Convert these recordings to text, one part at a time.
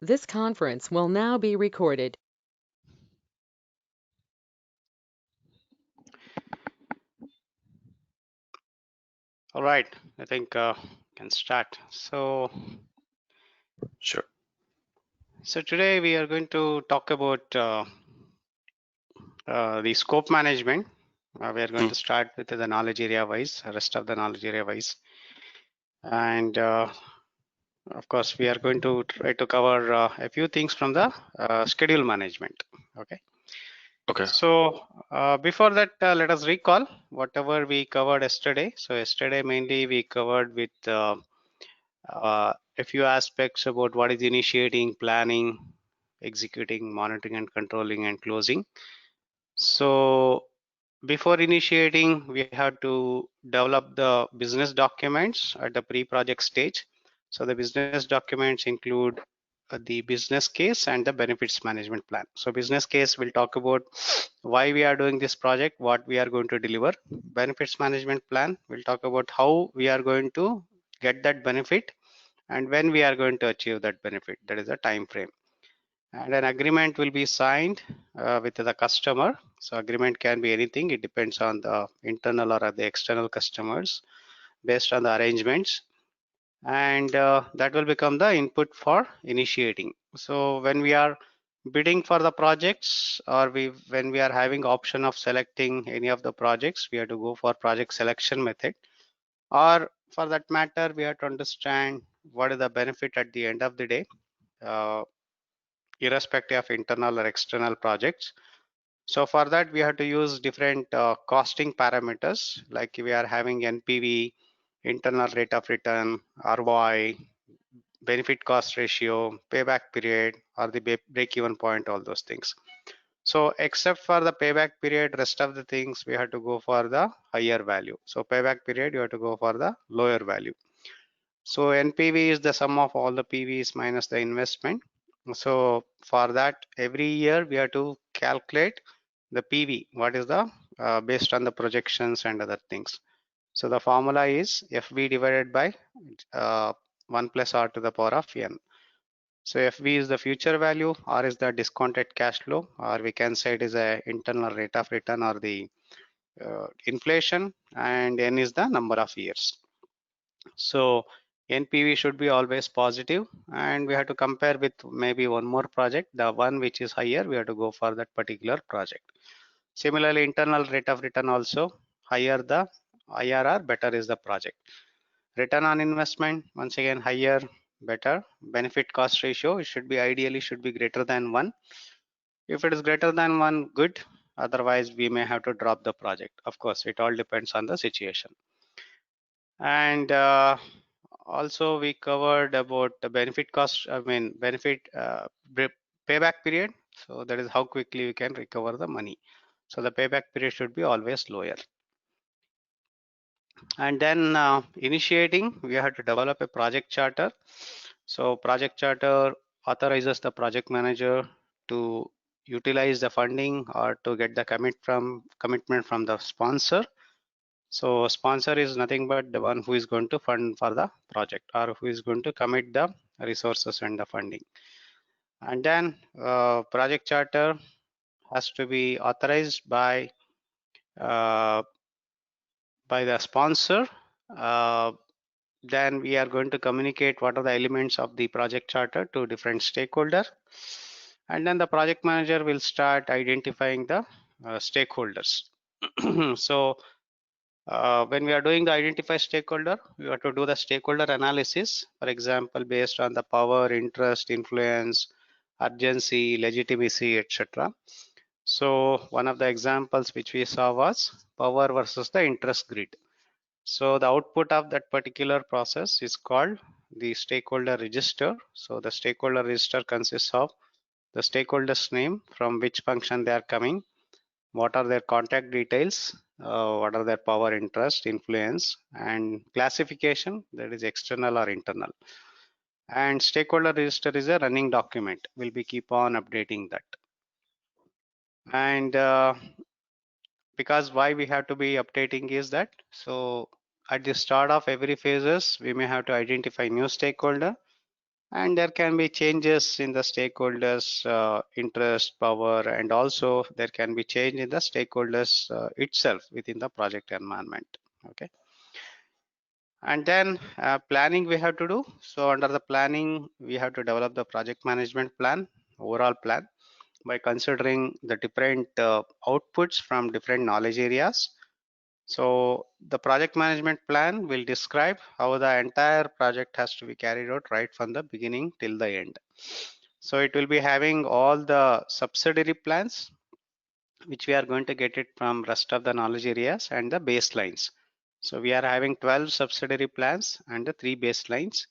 This conference will now be recorded. All right, I think can start. So Sure. today we are going to talk about the scope management. We are going to start with the knowledge area wise, rest of the knowledge area wise, and of course we are going to try to cover a few things from the schedule management. Okay. Okay. So before that, let us recall whatever we covered yesterday. So yesterday mainly we covered with a few aspects about what is initiating, planning, executing, monitoring and controlling, and closing. So before initiating, we have to develop the business documents at the pre-project stage. So the business documents include the business case and the benefits management plan. So business case will talk about why we are doing this project, what we are going to deliver. Benefits management plan will talk about how we are going to get that benefit and when we are going to achieve that benefit. That is a time frame. And an agreement will be signed with the customer. So agreement can be anything. It depends on the internal or the external customers based on the arrangements. And that will become the input for initiating. So when we are bidding for the projects or when we are having option of selecting any of the projects, we have to go for project selection method. Or for that matter, we have to understand what is the benefit at the end of the day. Irrespective of internal or external projects. So for that, we have to use different costing parameters, like we are having NPV, internal rate of return, ROI, benefit cost ratio, payback period, or the break-even point, all those things. So except for the payback period, rest of the things we have to go for the higher value. So payback period, you have to go for the lower value. So NPV is the sum of all the PVs minus the investment. So for that, every year we have to calculate the PV. What is the based on the projections and other things. So the formula is FV divided by 1 plus R to the power of N. So FV is the future value, R is the discounted cash flow, or we can say it is a internal rate of return or the inflation, and N is the number of years. So NPV should be always positive, and we have to compare with maybe one more project. The one which is higher, we have to go for that particular project. Similarly, internal rate of return also, higher the IRR, better is the project. Return on investment, once again higher, better. Benefit cost ratio, it should be ideally should be greater than 1. If it is greater than 1, good. Otherwise, we may have to drop the project. Of course, it all depends on the situation. And also we covered about the benefit cost, benefit payback period. So that is how quickly we can recover the money. So the payback period should be always lower. And then initiating, we have to develop a project charter. So project charter authorizes the project manager to utilize the funding or to get the commitment from the sponsor. So sponsor is nothing but the one who is going to fund for the project or who is going to commit the resources and the funding. And then project charter has to be authorized by the sponsor. Then we are going to communicate what are the elements of the project charter to different stakeholders. And then the project manager will start identifying the stakeholders. So when we are doing the identify stakeholder, we have to do the stakeholder analysis, for example, based on the power, interest, influence, urgency, legitimacy, etc. So one of the examples which we saw was power versus the interest grid. So the output of that particular process is called the stakeholder register. So the stakeholder register consists of the stakeholder's name, from which function they are coming, what are their contact details, what are their power, interest, influence, and classification, that is external or internal. And stakeholder register is a running document. We'll be keep on updating that. And because why we have to be updating is that, so at the start of every phases, we may have to identify new stakeholder, And there can be changes in the stakeholders interest, power, and also there can be change in the stakeholders itself within the project environment. Okay. And then planning we have to do. So under the planning, we have to develop the project management plan, overall plan, by considering the different outputs from different knowledge areas. So the project management plan will describe how the entire project has to be carried out right from the beginning till the end. So it will be having all the subsidiary plans, which we are going to get it from rest of the knowledge areas, and the baselines. So we are having 12 subsidiary plans and the 3 baselines.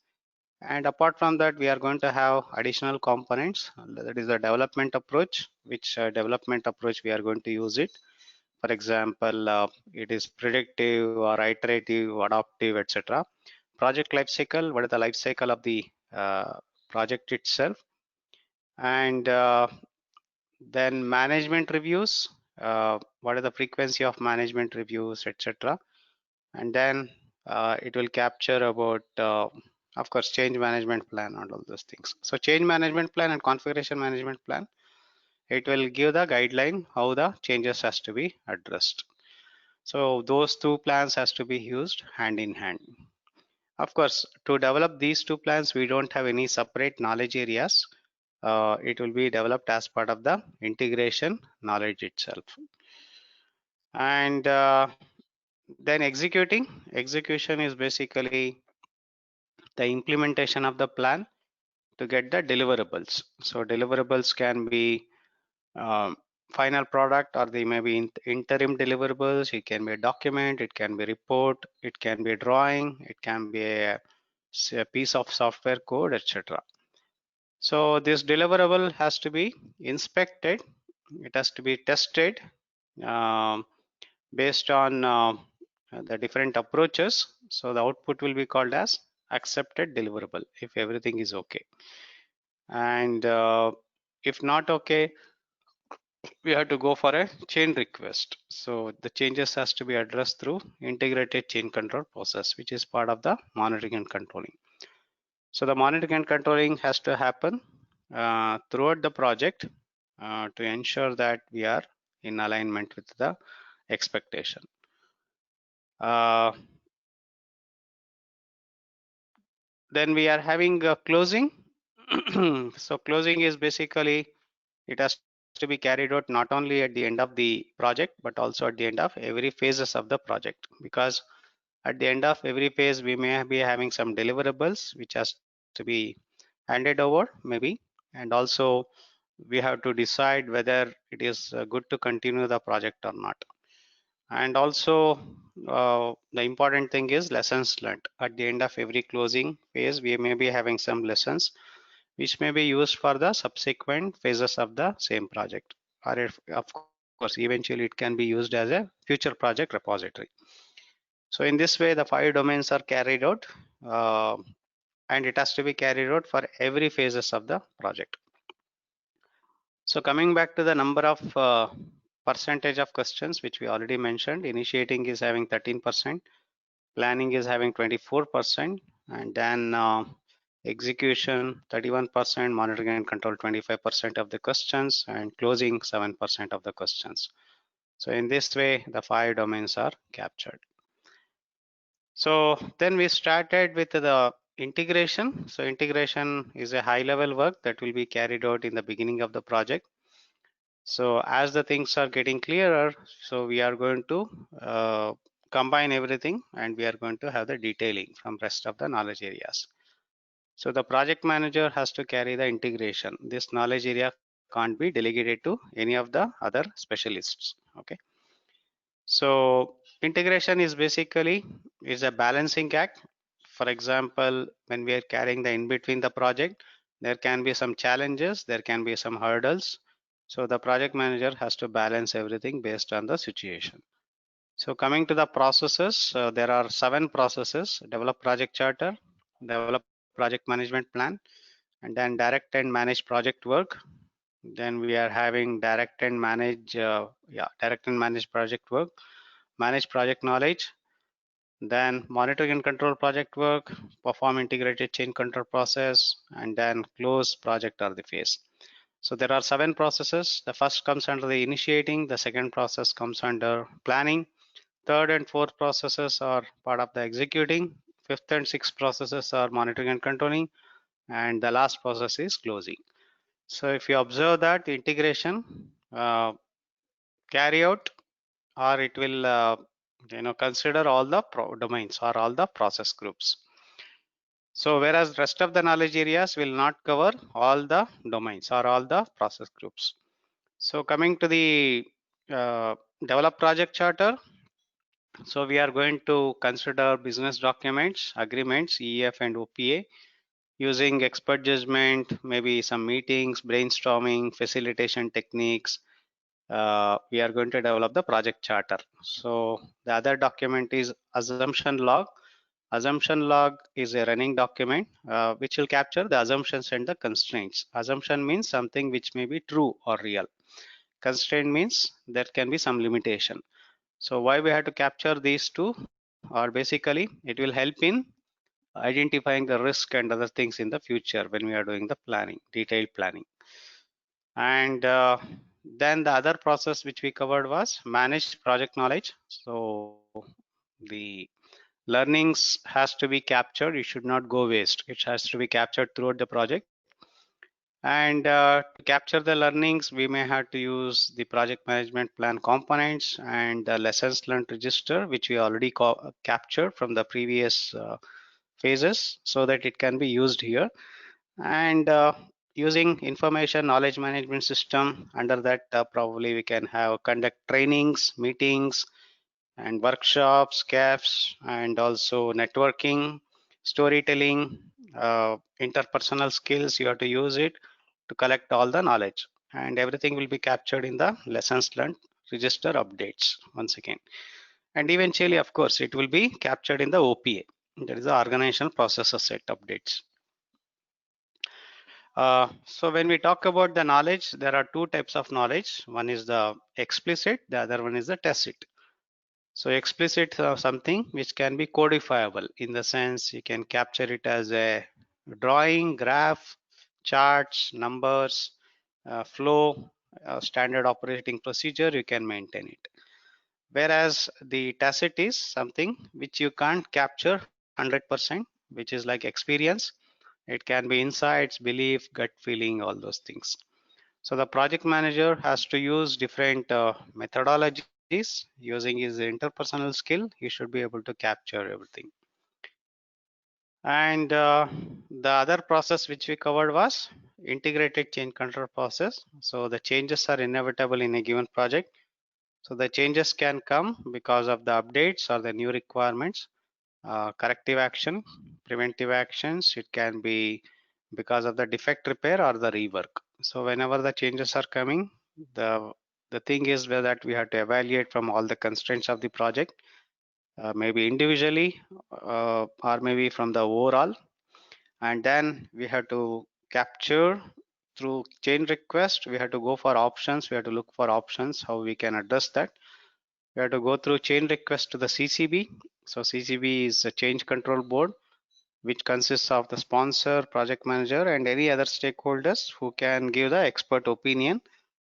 And apart from that, we are going to have additional components. That is the development approach, which development approach we are going to use it. For example, it is predictive or iterative, adaptive, etc. Project life cycle, what is the life cycle of the project itself? And then management reviews, what is the frequency of management reviews, etc. And then it will capture about, of course, change management plan and all those things. So change management plan and configuration management plan, it will give the guideline how the changes has to be addressed. So those two plans has to be used hand in hand. Of course, to develop these two plans, we don't have any separate knowledge areas. It will be developed as part of the integration knowledge itself. And then execution is basically the implementation of the plan to get the deliverables. So deliverables can be final product, or they may be interim deliverables. It can be a document, it can be a report, it can be a drawing, it can be a piece of software code, etc. So this deliverable has to be inspected, it has to be tested based on the different approaches. So the output will be called as accepted deliverable if everything is okay. And if not okay, we have to go for a change request. So the changes has to be addressed through integrated change control process, which is part of the monitoring and controlling. So the monitoring and controlling has to happen throughout the project to ensure that we are in alignment with the expectation. Then we are having a closing. So closing is basically, it has to be carried out not only at the end of the project, but also at the end of every phases of the project, because at the end of every phase we may be having some deliverables which has to be handed over maybe, and also we have to decide whether it is good to continue the project or not. And also the important thing is lessons learned. At the end of every closing phase, we may be having some lessons which may be used for the subsequent phases of the same project, or if, of course, eventually it can be used as a future project repository. So in this way, the 5 domains are carried out, and it has to be carried out for every phases of the project. So coming back to the number of percentage of questions which we already mentioned, initiating is having 13%, planning is having 24%, and then execution 31%, monitoring and control 25% of the questions, and closing 7% of the questions. So in this way, the 5 domains are captured. So then we started with the integration. So integration is a high level work that will be carried out in the beginning of the project. So as the things are getting clearer, so we are going to combine everything, and we are going to have the detailing from rest of the knowledge areas. So the project manager has to carry the integration. This knowledge area can't be delegated to any of the other specialists. Okay. So integration is basically a balancing act. For example, when we are carrying the in between the project, there can be some challenges, there can be some hurdles. So the project manager has to balance everything based on the situation. So coming to the processes, there are 7 processes: develop project charter, develop project management plan, and then direct and manage project work. Then we are having direct and manage project work, manage project knowledge, Then monitoring and control project work, perform integrated change control process, and then close project or the phase. So there are 7 processes. The first comes under the initiating, the second process comes under planning, third and fourth processes are part of the executing, fifth and sixth processes are monitoring and controlling, and the last process is closing. So if you observe that integration carry out, or it will consider all the domains or all the process groups. So whereas rest of the knowledge areas will not cover all the domains or all the process groups. So coming to the develop project charter, so we are going to consider business documents, agreements, EF and OPA, using expert judgment, maybe some meetings, brainstorming, facilitation techniques. We are going to develop the project charter. So the other document is assumption log. Assumption log is a running document which will capture the assumptions and the constraints. Assumption means something which may be true or real. Constraint means there can be some limitation. So why we have to capture these two, or basically it will help in identifying the risk and other things in the future when we are doing the planning, detailed planning. And then the other process which we covered was manage project knowledge. So the learnings has to be captured. It should not go waste. It has to be captured throughout the project. And to capture the learnings, we may have to use the project management plan components and the lessons learned register, which we already captured from the previous phases, so that it can be used here. And using information knowledge management system, under that probably we can have conduct trainings, meetings, and workshops, CAFs, and also networking, storytelling, interpersonal skills. You have to use it to collect all the knowledge, and everything will be captured in the lessons learned register updates once again. And eventually, of course, it will be captured in the OPA. That is the organizational process set updates. So when we talk about the knowledge, there are two types of knowledge. One is the explicit, the other one is the tacit. So explicit something which can be codifiable, in the sense you can capture it as a drawing, graph, charts, numbers, flow, standard operating procedure, you can maintain it. Whereas the tacit is something which you can't capture 100%, which is like experience. It can be insights, belief, gut feeling, all those things. So the project manager has to use different methodologies. Using his interpersonal skill, he should be able to capture everything. And the other process which we covered was integrated change control process. So the changes are inevitable in a given project. So the changes can come because of the updates or the new requirements, corrective action, preventive actions. It can be because of the defect repair or the rework. So whenever the changes are coming, the thing is that we have to evaluate from all the constraints of the project, maybe individually or maybe from the overall, and then we have to capture through change request. We have to go for options. We have to look for options how we can address that. We have to go through change request to the CCB. So CCB is a change control board, which consists of the sponsor, project manager, and any other stakeholders who can give the expert opinion,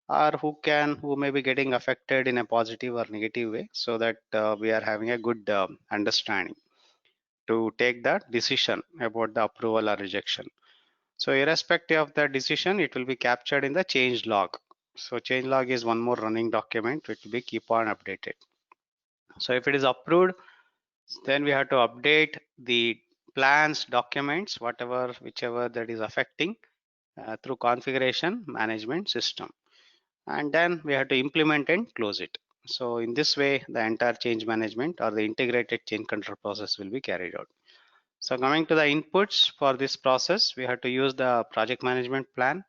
or who may be getting affected in a positive or negative way, so that we are having a good understanding to take that decision about the approval or rejection. So irrespective of the decision, it will be captured in the change log. So change log is one more running document which will be keep on updated. So if it is approved, then we have to update the plans, documents, whichever that is affecting through configuration management system. And then we have to implement and close it. So in this way, the entire change management or the integrated change control process will be carried out. So coming to the inputs for this process, we have to use the project management plan.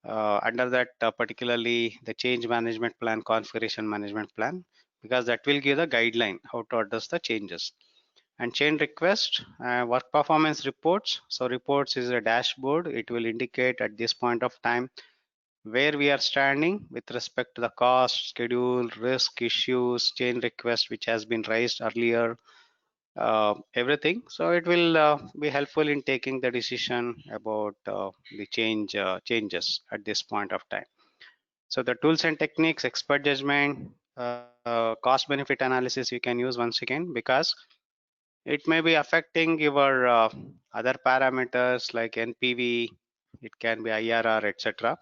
Under that, particularly the change management plan, configuration management plan, because that will give the guideline how to address the changes. And change request, work performance reports. So reports is a dashboard. It will indicate at this point of time where we are standing with respect to the cost, schedule, risk, issues, change request which has been raised earlier, everything. So it will be helpful in taking the decision about the changes at this point of time. So the tools and techniques, expert judgment, cost benefit analysis you can use once again, because it may be affecting your other parameters like NPV, it can be IRR, etc.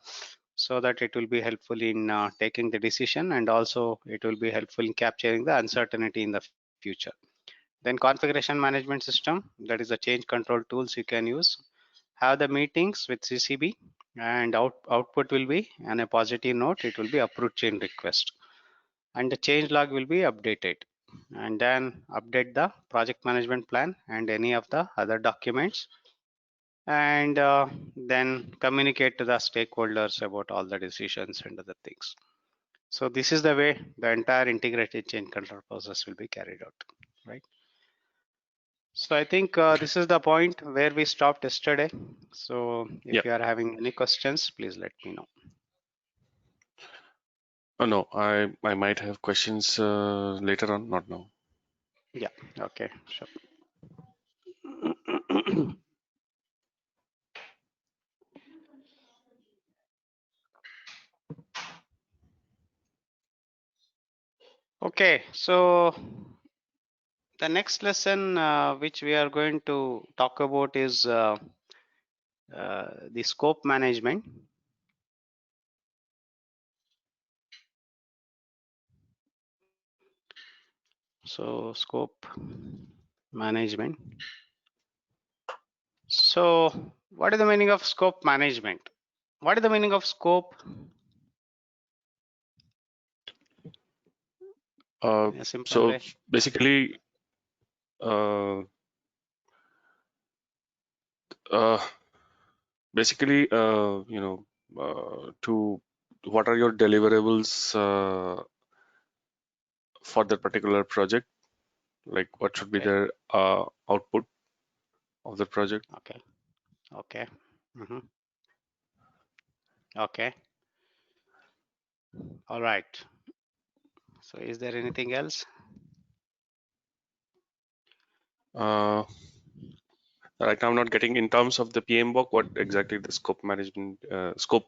So that it will be helpful in taking the decision, and also it will be helpful in capturing the uncertainty in the future. Then configuration management system, that is the change control tools you can use. Have the meetings with CCB, and output will be on a positive note, it will be approved change request, and the change log will be updated, and then update the project management plan and any of the other documents, and then communicate to the stakeholders about all the decisions and other things. So this is the way the entire integrated change control process will be carried out, right? So I think this is the point where we stopped yesterday. So Yeah. if you are having any questions, please let me know. Oh, no, I might have questions later on, not now. Yeah, okay, sure. Okay, so the next lesson which we are going to talk about is the scope management. So scope management. So what is the meaning of scope management? What is the meaning of scope? In a simple So way. basically, uh, uh, you know, to what are your deliverables for that particular project? Like, what should be Okay, the output of the project? okay, okay. Mhm. Okay, all right. So is there anything else? Uh, right now, I'm not getting in terms of the PMBoK what exactly the scope management scope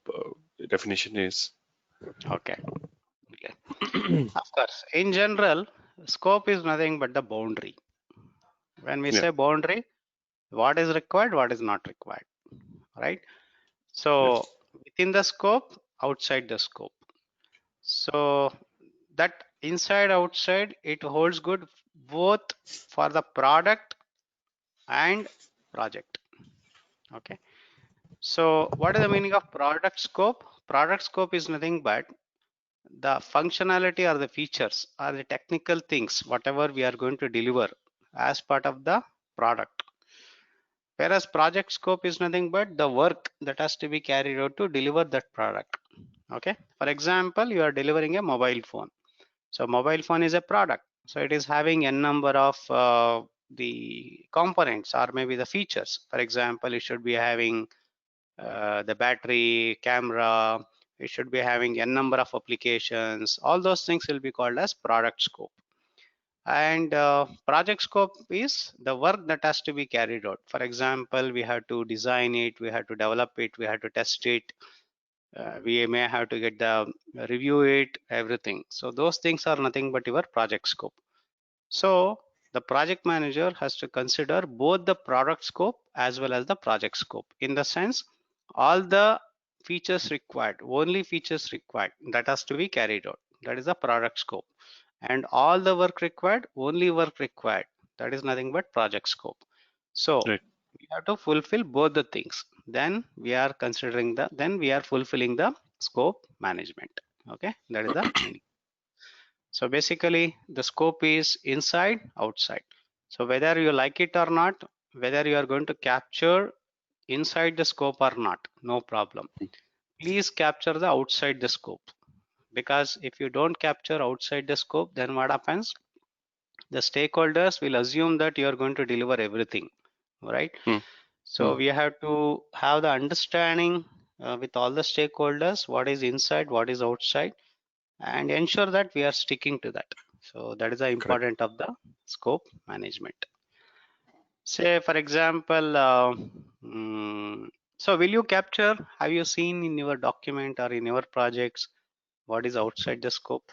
definition is. Okay, okay. Of course, in general, scope is nothing but the boundary. When we Yeah. say boundary, what is required, what is not required, right? Yeah. So within the scope, outside the scope. So that inside, outside, it holds good both for the product and project. Okay. So what is the meaning of product scope? Product scope is nothing but the functionality or the features or the technical things, whatever we are going to deliver as part of the product. Whereas project scope is nothing but the work that has to be carried out to deliver that product. Okay. For example, you are delivering a mobile phone. So mobile phone is a product. So it is having a number of the components or maybe the features. For example, it should be having the battery, camera, it should be having a number of applications. All those things will be called as product scope. And project scope is the work that has to be carried out. For example, we have to design it, we have to develop it, we have to test it, we may have to get the review it, everything. So those things are nothing but your project scope. So the project manager has to consider both the product scope as well as the project scope, in the sense all the features required, only features required, that has to be carried out, that is the product scope, and all the work required, only work required, that is nothing but project scope. So Right. we have to fulfill both the things, then we are considering then we are fulfilling the scope management. Okay, that is the meaning. So basically the scope is inside, outside. So whether you like it or not, whether you are going to capture inside the scope or not, no problem. Please capture the outside the scope, because if you don't capture outside the scope, then what happens? The stakeholders will assume that you are going to deliver everything, right? Mm. So Mm. we have to have the understanding with all the stakeholders, what is inside, what is outside, and ensure that we are sticking to that. So that is the Correct. important of the scope management. Say for example, so will you capture, have you seen in your document or in your projects what is outside the scope?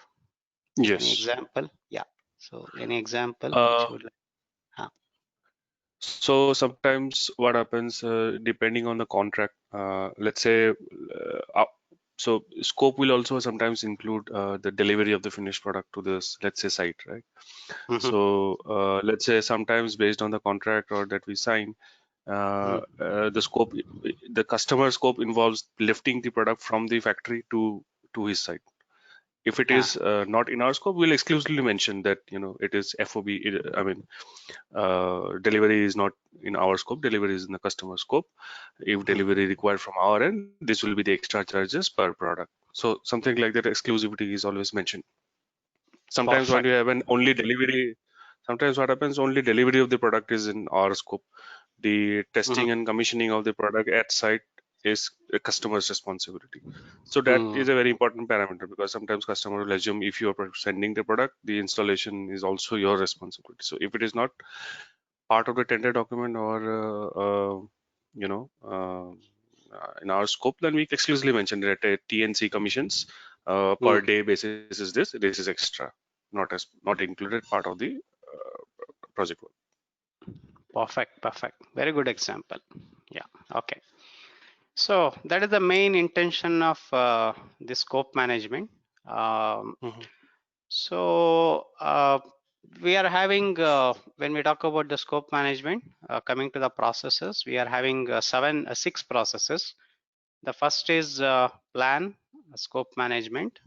Any Yes. example? Yeah. So any example which Uh, you would like? Huh. so sometimes what happens, depending on the contract, let's say, so scope will also sometimes include the delivery of the finished product to this, let's say, site, right? Mhm. So let's say sometimes based on the contract or that we sign, the scope, the customer scope involves lifting the product from the factory to his site. If it Yeah. is not in our scope, we'll exclusively mention that it is FOB. I mean, delivery is not in our scope. Delivery is in the customer scope. If Mhm. delivery required from our end, this will be the extra charges per product. So something like that, exclusivity is always mentioned. Sometimes when Perfect. you have an only delivery, sometimes what happens, only delivery of the product is in our scope. The testing Mhm. and commissioning of the product at site is a customer's responsibility. So that is Mhm. a very important parameter, because sometimes customer will assume if you are sending the product, the installation is also your responsibility. So if it is not part of the tender document or in our scope, then we exclusively mention that TNC commissions per Mhm. day basis is this. This is extra, not included part of the project work. Perfect. Perfect. Very good example. Yeah. Okay. So that is the main intention of the scope management. Um, Mhm. so we are having, when we talk about the scope management, coming to the processes, we are having six processes. The first is plan, scope management,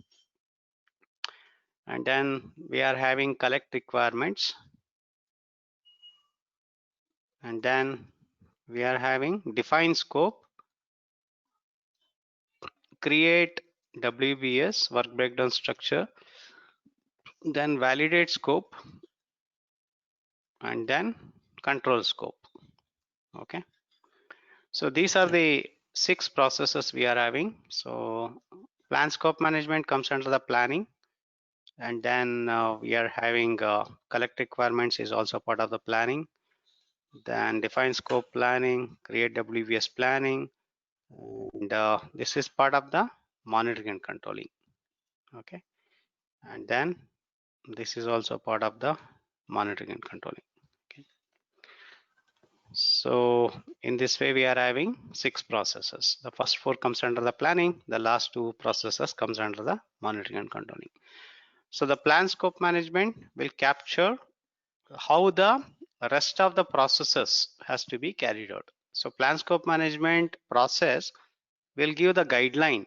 and then we are having collect requirements, and then we are having define scope, create WBS, work breakdown structure, then validate scope, and then control scope. Okay, so these are Okay. the six processes we are having. So plan scope management comes under the planning, and then we are having collect requirements is also part of the planning, then define scope planning, create WBS planning, and this is part of the monitoring and controlling. Okay, and then this is also part of the monitoring and controlling. Okay. So in this way we are having six processes. The first four comes under the planning, the last two processes comes under the monitoring and controlling. So the plan scope management will capture how the rest of the processes has to be carried out. So plan scope management process will give the guideline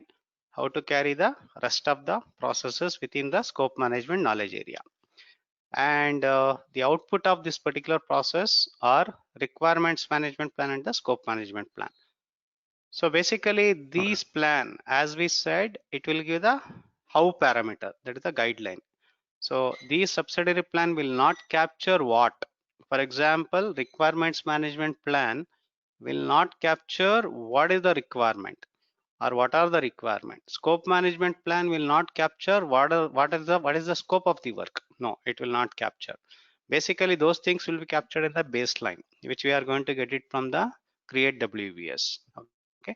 how to carry the rest of the processes within the scope management knowledge area. And the output of this particular process are requirements management plan and the scope management plan. So basically Okay. these plan, as we said, it will give the how parameter, that is the guideline. So these subsidiary plan will not capture what. For example, requirements management plan will not capture what is the requirement or what are the requirements. Scope management plan will not capture what is the scope of the work. No, it will not capture. Basically, those things will be captured in the baseline, which we are going to get it from the create WBS. Okay,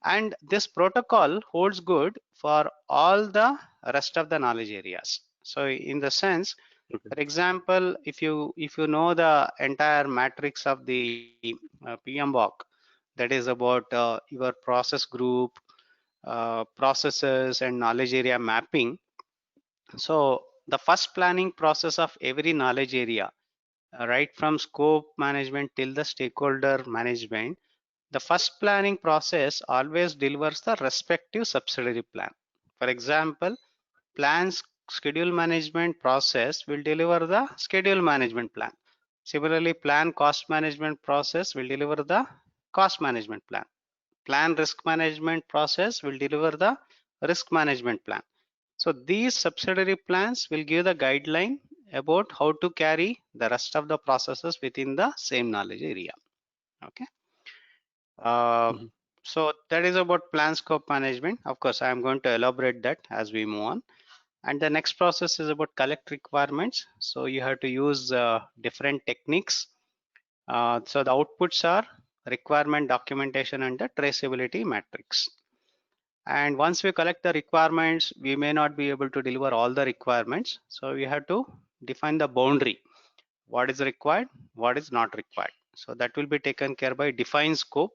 and this protocol holds good for all the rest of the knowledge areas. So, in the sense, Okay. for example, if you know the entire matrix of the PMBoK, that is about your process group, processes and knowledge area mapping. So the first planning process of every knowledge area, right from scope management till the stakeholder management, the first planning process always delivers the respective subsidiary plan. For example, plans schedule management process will deliver the schedule management plan. Similarly, plan cost management process will deliver the cost management plan. Plan risk management process will deliver the risk management plan. So these subsidiary plans will give the guideline about how to carry the rest of the processes within the same knowledge area. Okay. Uh, Mhm. so that is about plan scope management. Of course, I am going to elaborate that as we move on. And the next process is about collect requirements. So you have to use different techniques. So the outputs are requirement documentation and the traceability matrix. And once we collect the requirements, we may not be able to deliver all the requirements. So we have to define the boundary. What is required, what is not required. So that will be taken care by define scope.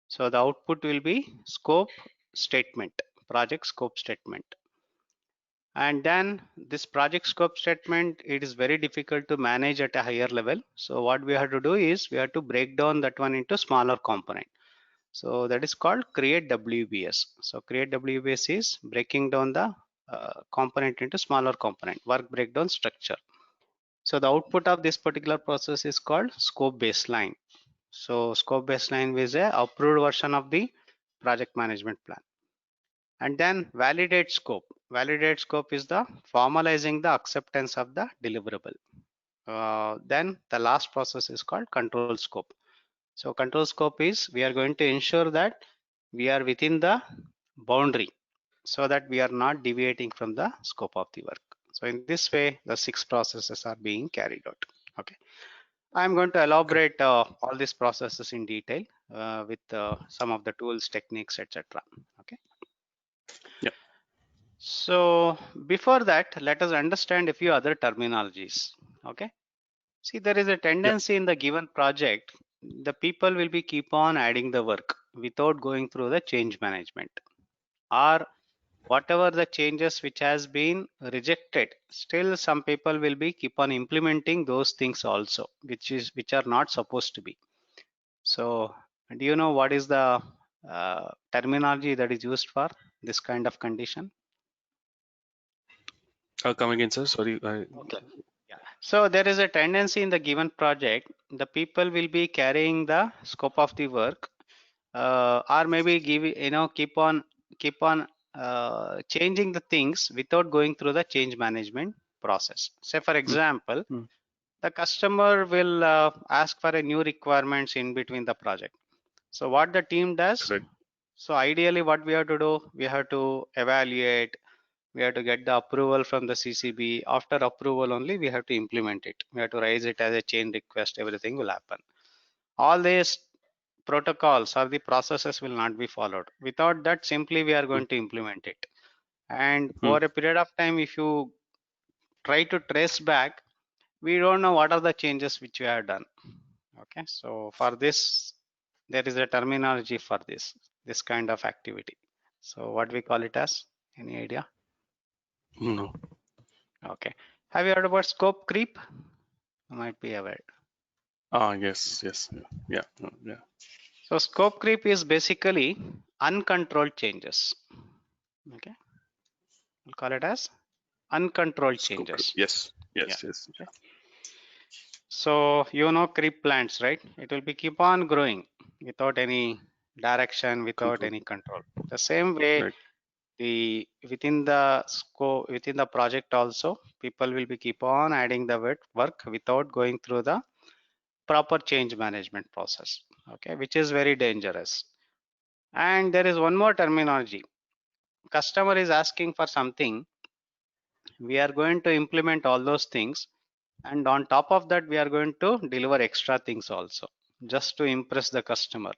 So the output will be scope statement, project scope statement. And then this project scope statement, it is very difficult to manage at a higher level. So what we have to do is we have to break down that one into smaller component. So that is called create WBS. So create WBS is breaking down the component into smaller component, work breakdown structure. So the output of this particular process is called scope baseline. So scope baseline is a approved version of the project management plan. And then validate scope. Validate scope is the formalizing the acceptance of the deliverable. Then the last process is called control scope. So control scope is we are going to ensure that we are within the boundary so that we are not deviating from the scope of the work. So in this way, the 6 processes are being carried out. Okay. I'm going to Okay. elaborate all these processes in detail with some of the tools, techniques, etc. Okay. Yeah. So before that, let us understand a few other terminologies. Okay. See, there is a Yeah. tendency in the given project, the people will be keep on adding the work without going through the change management, or whatever the changes which has been rejected, still some people will be keep on implementing those things also, which are not supposed to be. So do you know what is the terminology that is used for this kind of condition? Come again, sir. Sorry. Okay. Yeah. So there is a tendency in the given project, the people will be carrying the scope of the work, or maybe give keep on changing the things without going through the change management process. Say for Mm, example, mm, the customer will ask for a new requirements in between the project. So what the team does, correct. so ideally what we have to do, we have to evaluate, we have to get the approval from the CCB. After approval only, we have to implement it. We have to raise it as a chain request. Everything will happen. All these protocols or the processes will not be followed. Without that, simply we are Mm, going to implement it. And mm, over a period of time, if you try to trace back, we don't know what are the changes which you have done. Okay, so for this, there is a terminology for this kind of activity. So what we call it as? Any idea? no. Okay. Have you heard about scope creep? You might be aware. Yes. Yes. Yeah. Yeah. Yeah. So scope creep is basically uncontrolled changes. Okay, we'll call it as uncontrolled Scope creep. changes. Yes. Yeah. Yes. Yes. Okay. So you know creep plants, right? It will be keep on growing without any direction, without Control. any control. The same way, Right. the within the scope within the project also, people will be keep on adding the work without going through the proper change management process. Okay, which is very dangerous. And there is one more terminology. Customer is asking for something, we are going to implement all those things, and on top of that we are going to deliver extra things also, just to impress the customer,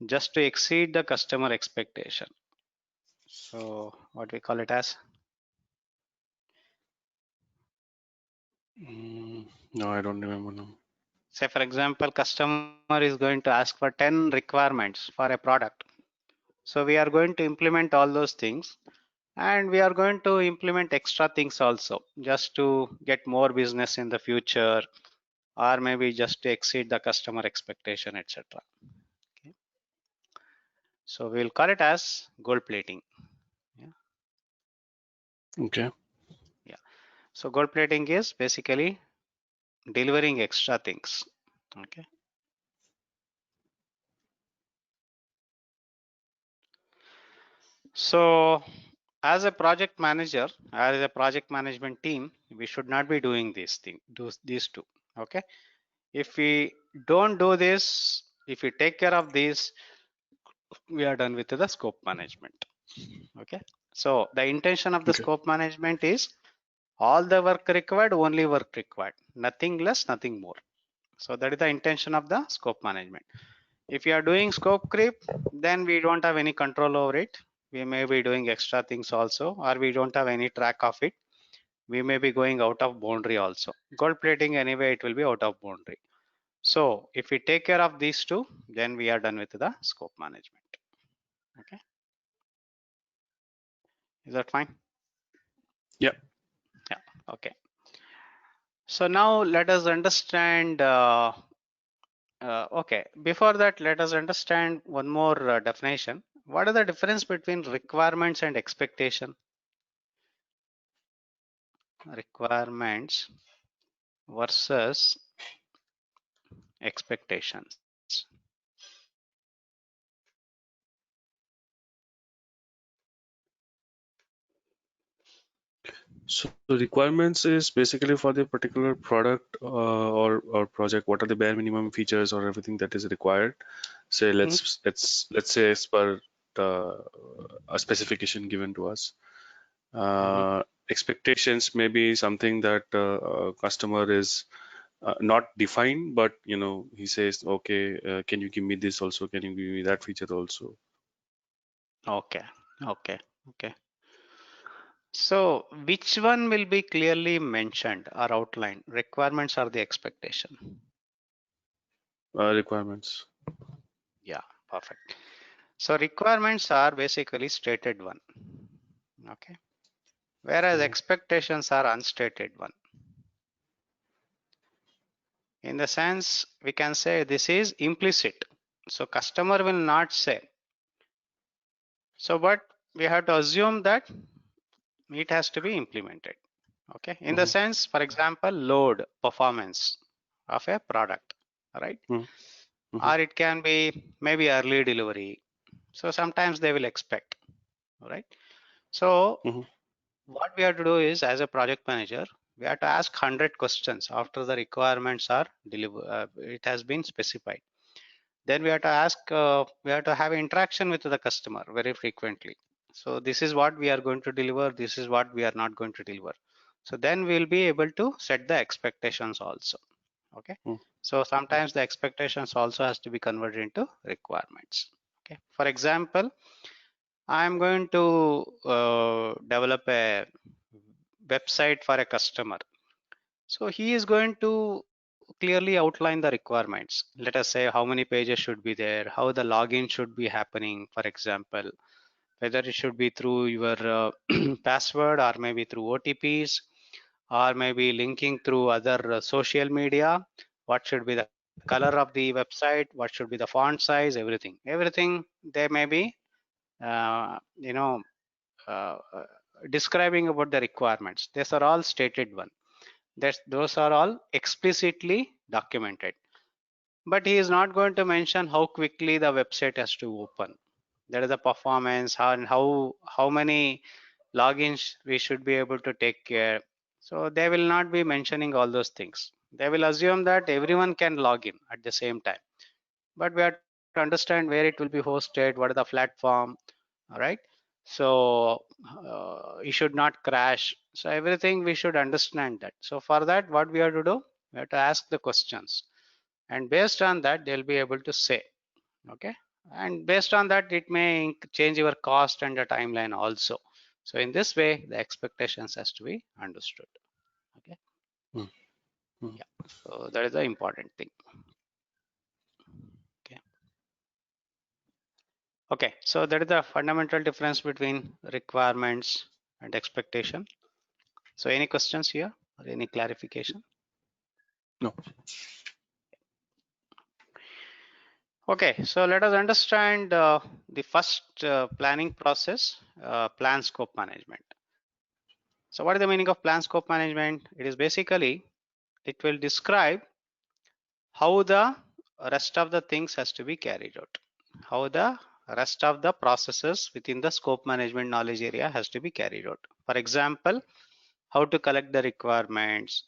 just to exceed the customer expectation. So what we call it as? No, I don't remember now. Say for example, customer is going to ask for 10 requirements for a product, so we are going to implement all those things, and we are going to implement extra things also, just to get more business in the future, or maybe just to exceed the customer expectation, etc. Okay. So we'll call it as gold plating. Yeah. Okay. Yeah. So gold plating is basically delivering extra things. Okay. So as a project manager, as a project management team, we should not be doing these two. Okay. If we don't do this, if we take care of this, we are done with the scope management. Okay, so the intention of the Okay. scope management is all the work required, only work required, nothing less, nothing more. So that is the intention of the scope management. If you are doing scope creep, then we don't have any control over it. We may be doing extra things also, or we don't have any track of it. We may be going out of boundary also. Gold plating anyway, it will be out of boundary. So if we take care of these two, then we are done with the scope management. Okay, is that fine? Yeah. Yeah, okay. So now let us understand, okay, before that, let us understand one more definition. What is the difference between requirements and expectation? Requirements versus expectations. So the requirements is basically for the particular product or project. What are the bare minimum features or everything that is required? Say Mhm. let's say as per the a specification given to us. Mhm. Expectations may be something that customer is not defined, but he says, okay, can you give me this also? Can you give me that feature also? Okay, okay, okay. So which one will be clearly mentioned or outlined? Requirements or the expectation? Requirements. Yeah, perfect. So requirements are basically stated one. Okay. Whereas Mhm, expectations are unstated one. In the sense we can say this is implicit. So customer will not say. So but we have to assume that it has to be implemented. Okay. In the mhm, sense, for example, load performance of a product, right? mhm, mhm, Or it can be maybe early delivery. So sometimes they will expect, right? So mhm, what we have to do is, as a project manager, we have to ask 100 questions after the requirements are delivered. It has been specified. Then we have to ask, we have to have interaction with the customer very frequently. So this is what we are going to deliver. This is what we are not going to deliver. So then we'll be able to set the expectations also. Okay. mhm, So sometimes the expectations also has to be converted into requirements. Okay. For example, I'm going to develop a website for a customer. So he is going to clearly outline the requirements. Let us say how many pages should be there, how the login should be happening, for example, whether it should be through your password or maybe through OTPs or maybe linking through other social media. What should be the color of the website? What should be the font size? Everything they may be, uh, you know, uh, uh, describing about the requirements. These are all stated one. Those are all explicitly documented. But he is not going to mention how quickly the website has to open. That is the performance and how many logins we should be able to take care. So they will not be mentioning all those things. They will assume that everyone can log in at the same time. But we have to understand where it will be hosted, what is the platform, all right? So you should not crash. So everything we should understand that. So for that, what we have to do? We have to ask the questions, and based on that, they'll be able to say, okay. And based on that, it may change your cost and the timeline also. So in this way, the expectations has to be understood. Okay. mhm, mhm. Yeah. So that is the important thing. Okay. Okay. So that is the fundamental difference between requirements and expectation. So any questions here or any clarification? No. Okay, so let us understand the first planning process, plan scope management. So what is the meaning of plan scope management? It is basically, it will describe how the rest of the things has to be carried out, how the rest of the processes within the scope management knowledge area has to be carried out. For example, how to collect the requirements,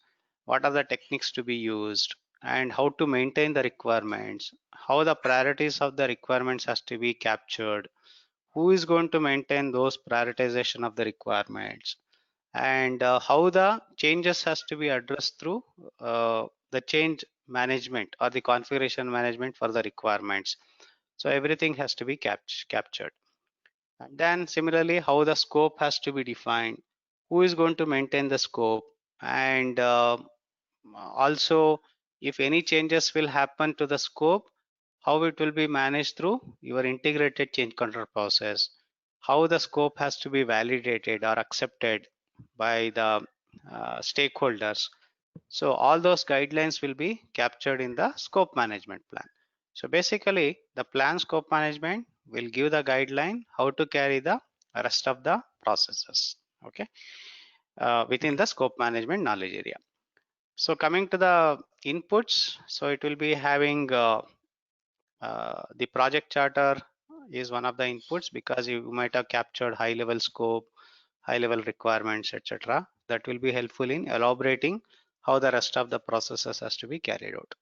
what are the techniques to be used, and how to maintain the requirements, how the priorities of the requirements has to be captured, who is going to maintain those prioritization of the requirements, and how the changes has to be addressed through the change management or the configuration management for the requirements. So everything has to be captured. And then similarly, how the scope has to be defined, who is going to maintain the scope, and also if any changes will happen to the scope, how it will be managed through your integrated change control process, how the scope has to be validated or accepted by the stakeholders. So all those guidelines will be captured in the scope management plan. So basically the plan scope management will give the guideline how to carry the rest of the processes, okay, within Okay. the scope management knowledge area. So coming to the inputs, so it will be having the project charter is one of the inputs, because you might have captured high level scope, high level requirements, etc. That will be helpful in elaborating how the rest of the processes has to be carried out.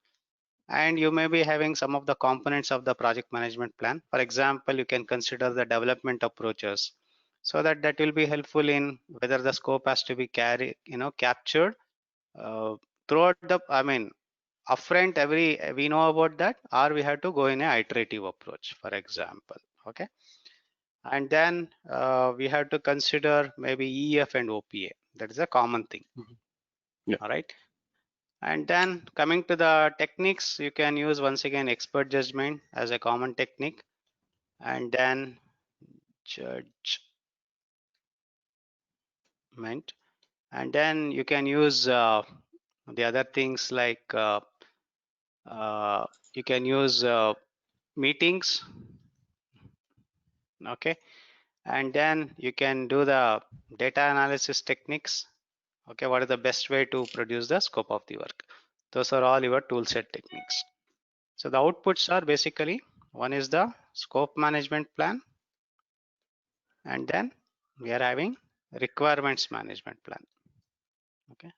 And you may be having some of the components of the project management plan. For example, you can consider the development approaches, so that will be helpful in whether the scope has to be captured uh, throughout the, I mean, upfront every we know about that, or we have to go in a iterative approach, for example. Okay. And then we have to consider maybe EF and OPA. That is a common thing. Yeah. All right. And then coming to the techniques, you can use once again expert judgment as a common technique, and then judgment, and then you can use the other things like uh, you can use meetings, okay, and then you can do the data analysis techniques. Okay, what is the best way to produce the scope of the work? Those are all your tool set techniques. So the outputs are basically, one is the scope management plan, and then we are having requirements management plan. Okay,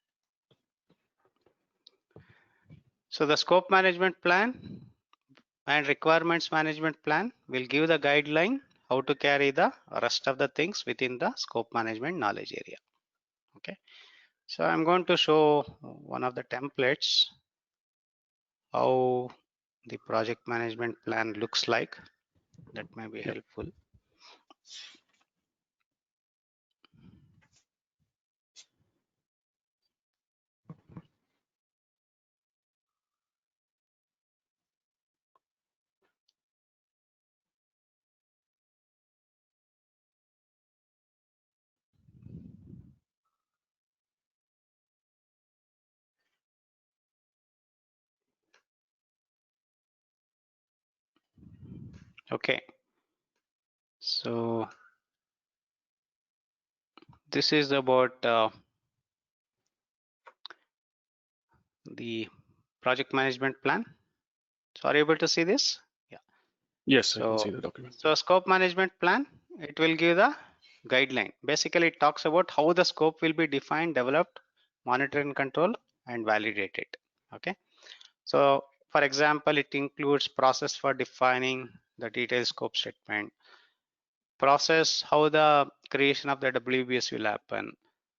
so the scope management plan and requirements management plan will give the guideline how to carry the rest of the things within the scope management knowledge area. Okay, so I'm going to show one of the templates how the project management plan looks like. That may be Yeah. helpful. Okay, so this is about the project management plan. So are you able to see this? Yeah. Yes, I can So, see the document. so scope management plan, it will give the guideline. Basically, it talks about how the scope will be defined, developed, monitored and controlled, and validated. Okay. So, for example, it includes process for defining the detailed scope statement, process how the creation of the WBS will happen,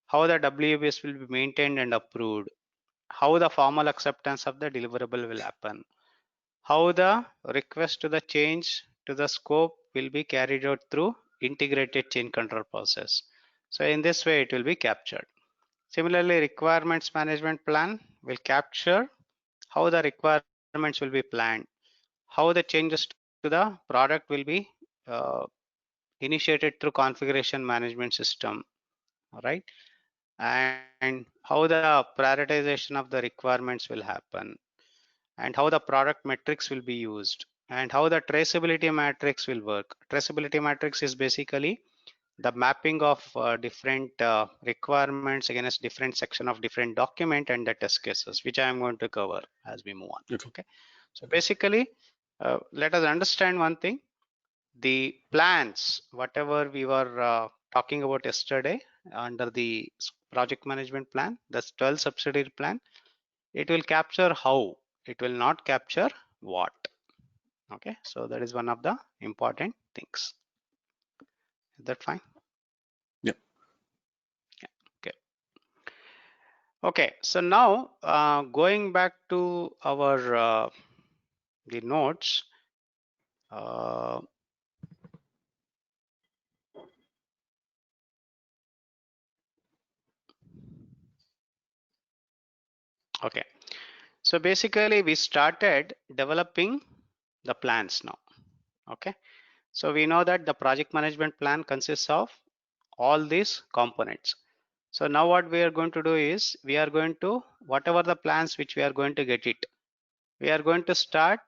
how the WBS will be maintained and approved, how the formal acceptance of the deliverable will happen, how the request to the change to the scope will be carried out through integrated change control process. So in this way it will be captured. Similarly, requirements management plan will capture how the requirements will be planned, how the changes to the product will be uh, initiated through configuration management system, all right, and how the prioritization of the requirements will happen, and how the product metrics will be used, and how the traceability matrix will work. Traceability matrix is basically the mapping of different requirements against different section of different document and the test cases, which I am going to cover as we move on. Okay. Okay, so basically let us understand one thing. The plans, whatever we were talking about yesterday under the project management plan, that's 12 subsidiary plan, it will capture how, it will not capture what. Okay, so that is one of the important things. Is that fine? Yeah. Okay. Okay, so now going back to our the notes. Okay, so basically we started developing the plans now. Okay, so we know that the project management plan consists of all these components. So now what we are going to do is we are going to, whatever the plans which we are going to get it, we are going to start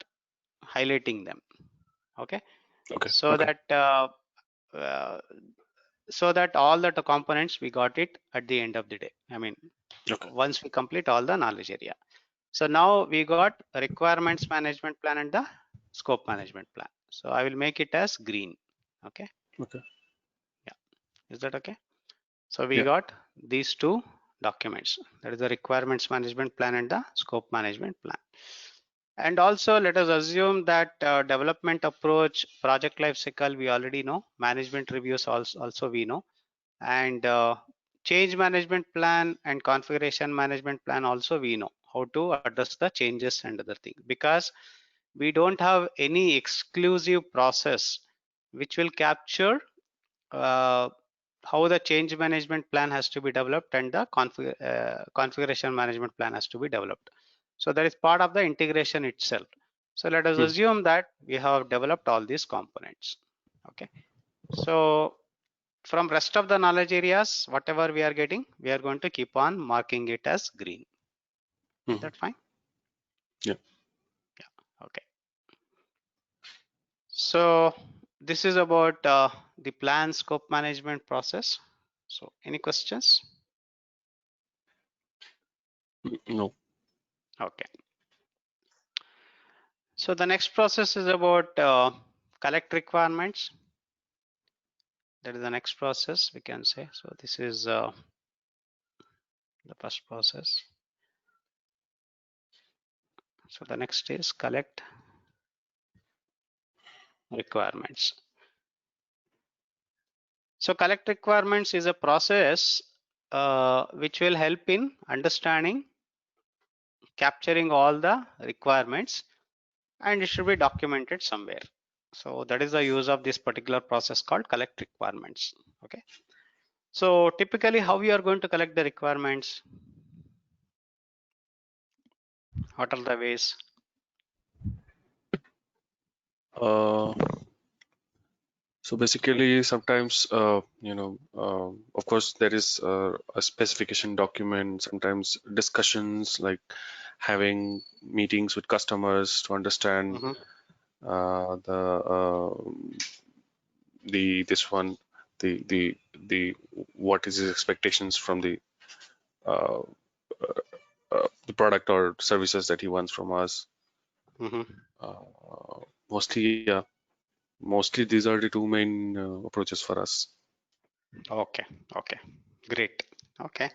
highlighting them. Okay, Okay. so Okay. that uh, so that all the components we got it at the end of the day. I mean, Okay. once we complete all the knowledge area. So now we got requirements management plan and the scope management plan. So I will make it as green. Okay. Okay. Yeah. Is that okay? So we Yeah. got these two documents. That is the requirements management plan and the scope management plan. And also let us assume that development approach, project life cycle, we already know. Management reviews also we know. And change management plan and configuration management plan also we know how to address the changes and other things, because we don't have any exclusive process which will capture uh, how the change management plan has to be developed and the configuration management plan has to be developed. So that is part of the integration itself. So let us Mhm. assume that we have developed all these components. Okay, so from rest of the knowledge areas, whatever we are getting, we are going to keep on marking it as green. Is Mhm. that fine? Yeah. Yeah. Okay. So this is about the plan scope management process. So any questions? No. Okay. So the next process is about collect requirements. That is the next process we can say. So this is the first process. So the next is collect requirements. So collect requirements is a process which will help in understanding, capturing all the requirements, and it should be documented somewhere. So that is the use of this particular process called collect requirements. Okay. So typically how we are going to collect the requirements? What are the ways? Uh, so basically, sometimes, of course, there is a specification document, sometimes discussions like having meetings with customers to understand Mhm. uh, the uh, the this one the what is his expectations from uh, the product or services that he wants from us. Mhm. Mostly, yeah, mostly these are the two main approaches for us. Okay. Okay. Great. Okay.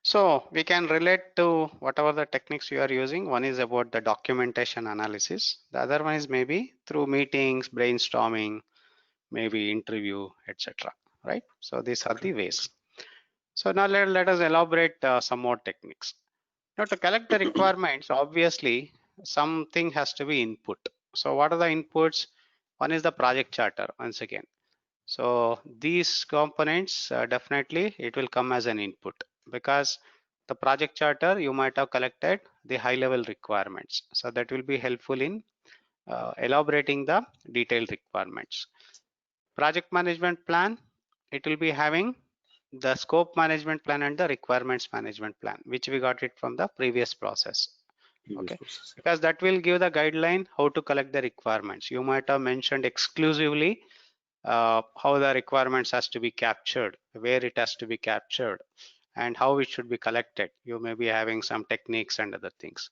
So we can relate to whatever the techniques you are using. One is about the documentation analysis. The other one is maybe through meetings, brainstorming, maybe interview, etc. Right? So these are Okay. the ways. So now let us elaborate some more techniques. Now to collect the requirements, obviously something has to be input. So what are the inputs? One is the project charter once again. So these components definitely it will come as an input, because the project charter you might have collected the high level requirements. So that will be helpful in elaborating the detailed requirements. Project management plan, it will be having the scope management plan and the requirements management plan, which we got it from the previous process. Previous Okay, process. because that will give the guideline how to collect the requirements. You might have mentioned exclusively how the requirements has to be captured, where it has to be captured, and how it should be collected. You may be having some techniques and other things.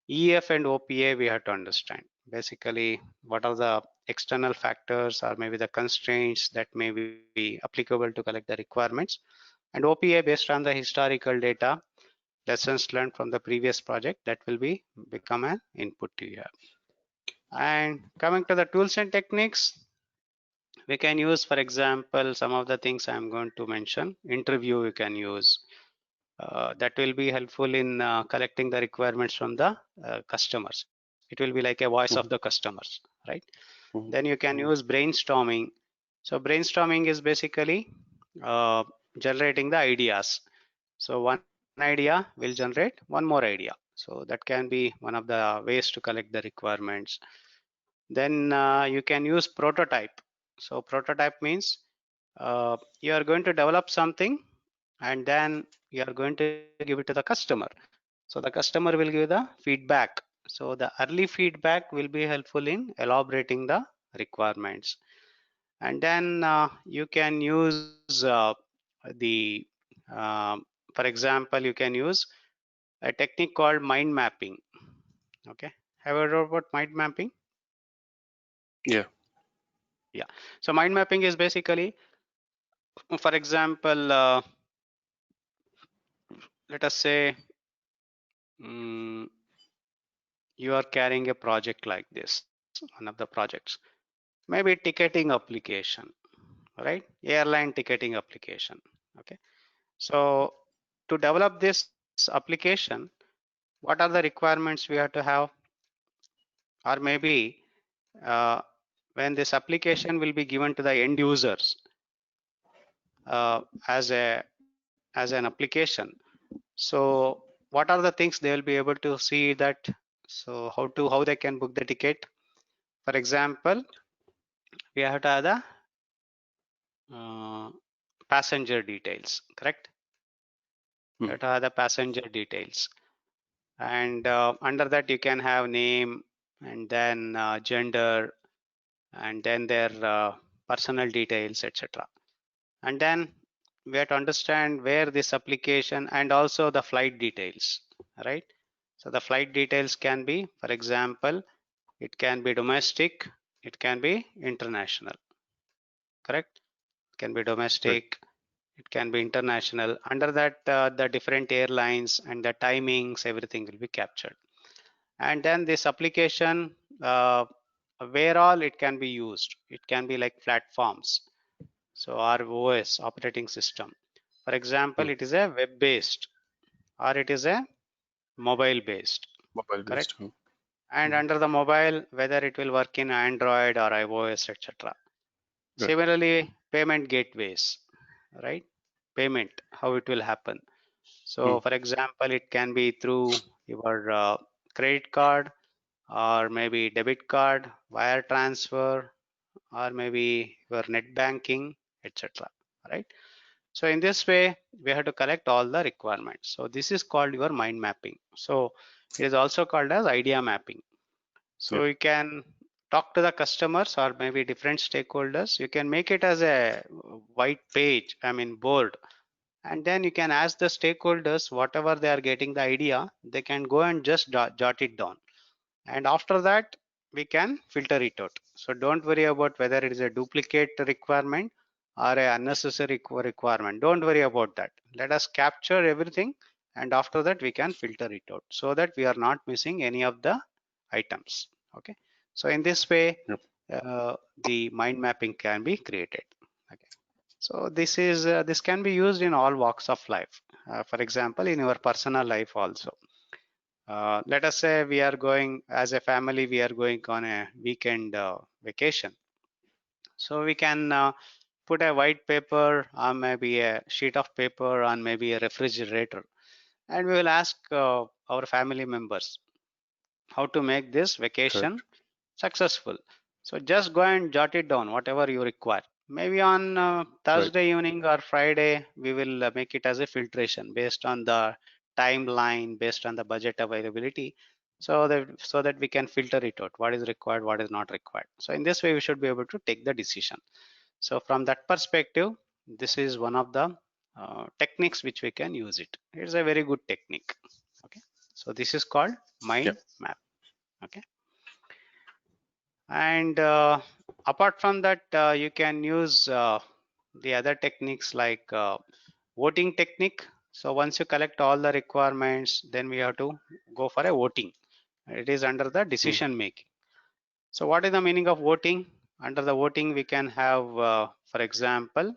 EF and OPA we have to understand. Basically, what are the external factors or maybe the constraints that may be applicable to collect the requirements. And OPA based on the historical data, lessons learned from the previous project, that will be become an input to you. And coming to the tools and techniques, We can use, for example, some of the things I'm going to mention. Interview you can use. That will be helpful in collecting the requirements from the customers. It will be like a voice of the Mhm. customers, right? Mhm. Then you can use brainstorming. So brainstorming is basically uh, generating the ideas. So one idea will generate one more idea. So that can be one of the ways to collect the requirements. Then you can use prototype. So prototype means you are going to develop something and then you are going to give it to the customer. So the customer will give the feedback. So the early feedback will be helpful in elaborating the requirements. And then you can use the, um, for example, you can use a technique called mind mapping. Okay, have you heard about mind mapping? Yeah. Yeah. So mind mapping is basically, for example, let us say mm, you are carrying a project like this, one of the projects, maybe ticketing application, right? Airline ticketing application. Okay. So to develop this application, what are the requirements we have to have? Or maybe uh, when this application will be given to the end users uh, as a as an application. So what are the things they will be able to see that? So how they can book the ticket? For example, we have to have the uh, passenger details, correct? We have Mhm. to have the passenger details, and under that you can have name and then gender and then their personal details, etc. And then we have to understand where this application and also the flight details, right? So the flight details can be, for example, it can be domestic, it can be international, correct? It can be Right. domestic, it can be international. Under that, the different airlines and the timings, everything will be captured. And then this application, where all it can be used, it can be like platforms. So our OS, operating system. For example, Mhm. it is a web based or it is a mobile based, Mobile correct? based. Mhm. And Mhm. under the mobile, whether it will work in Android or iOS, etc. Right. Similarly, payment gateways, right? Payment, how it will happen. So Mhm. for example, it can be through your credit card or maybe debit card, wire transfer, or maybe your net banking, etc. Right? So in this way, we have to collect all the requirements. So this is called your mind mapping. So it is also called as idea mapping. Yeah. So you can talk to the customers or maybe different stakeholders. You can make it as a white page, I mean board, and then you can ask the stakeholders whatever they are getting the idea, they can go and just jot it down. And after that, we can filter it out. So don't worry about whether it is a duplicate requirement or a unnecessary requirement. Don't worry about that. Let us capture everything and after that we can filter it out so that we are not missing any of the items. Okay. So in this way, Yep. the mind mapping can be created. Okay. So this can be used in all walks of life. For example, in your personal life also. Let us say we are going as a family, we are going on a weekend vacation. So we can put a white paper or maybe a sheet of paper on maybe a refrigerator, and we will ask our family members how to make this vacation Correct. successful. So just go and jot it down, whatever you require. Maybe on Right. Thursday evening or Friday, we will make it as a filtration based on the timeline, based on the budget availability, so that we can filter it out. What is required, what is not required. So in this way, we should be able to take the decision. So from that perspective, this is one of the techniques which we can use it. It's a very good technique. Okay. So this is called Yeah. mind map. Okay. And apart from that, you can use the other techniques like voting technique. So once you collect all the requirements, then we have to go for a voting. It is under the Mhm. decision making. So what is the meaning of voting? under the voting we can have, for example,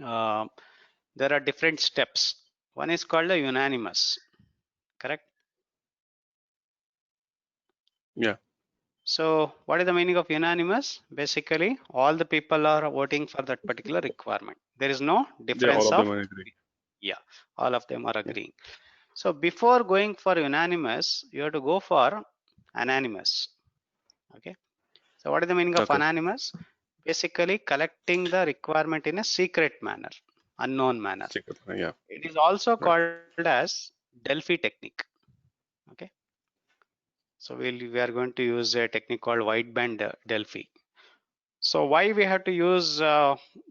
uh, there are different steps. One is called a unanimous, correct? Yeah. So what is the meaning of unanimous? Basically, all the people are voting for that particular requirement. There is no Yeah, all difference of them of, are agreeing. yeah, all of them are Yeah. agreeing. So before going for unanimous, you have to go for anonymous. Okay. So what is the meaning of Okay. anonymous? Basically collecting the requirement in a secret manner, unknown manner. Secret. Yeah. It is also Right. called as Delphi technique. Okay. So we are going to use a technique called wideband Delphi. So why we have to use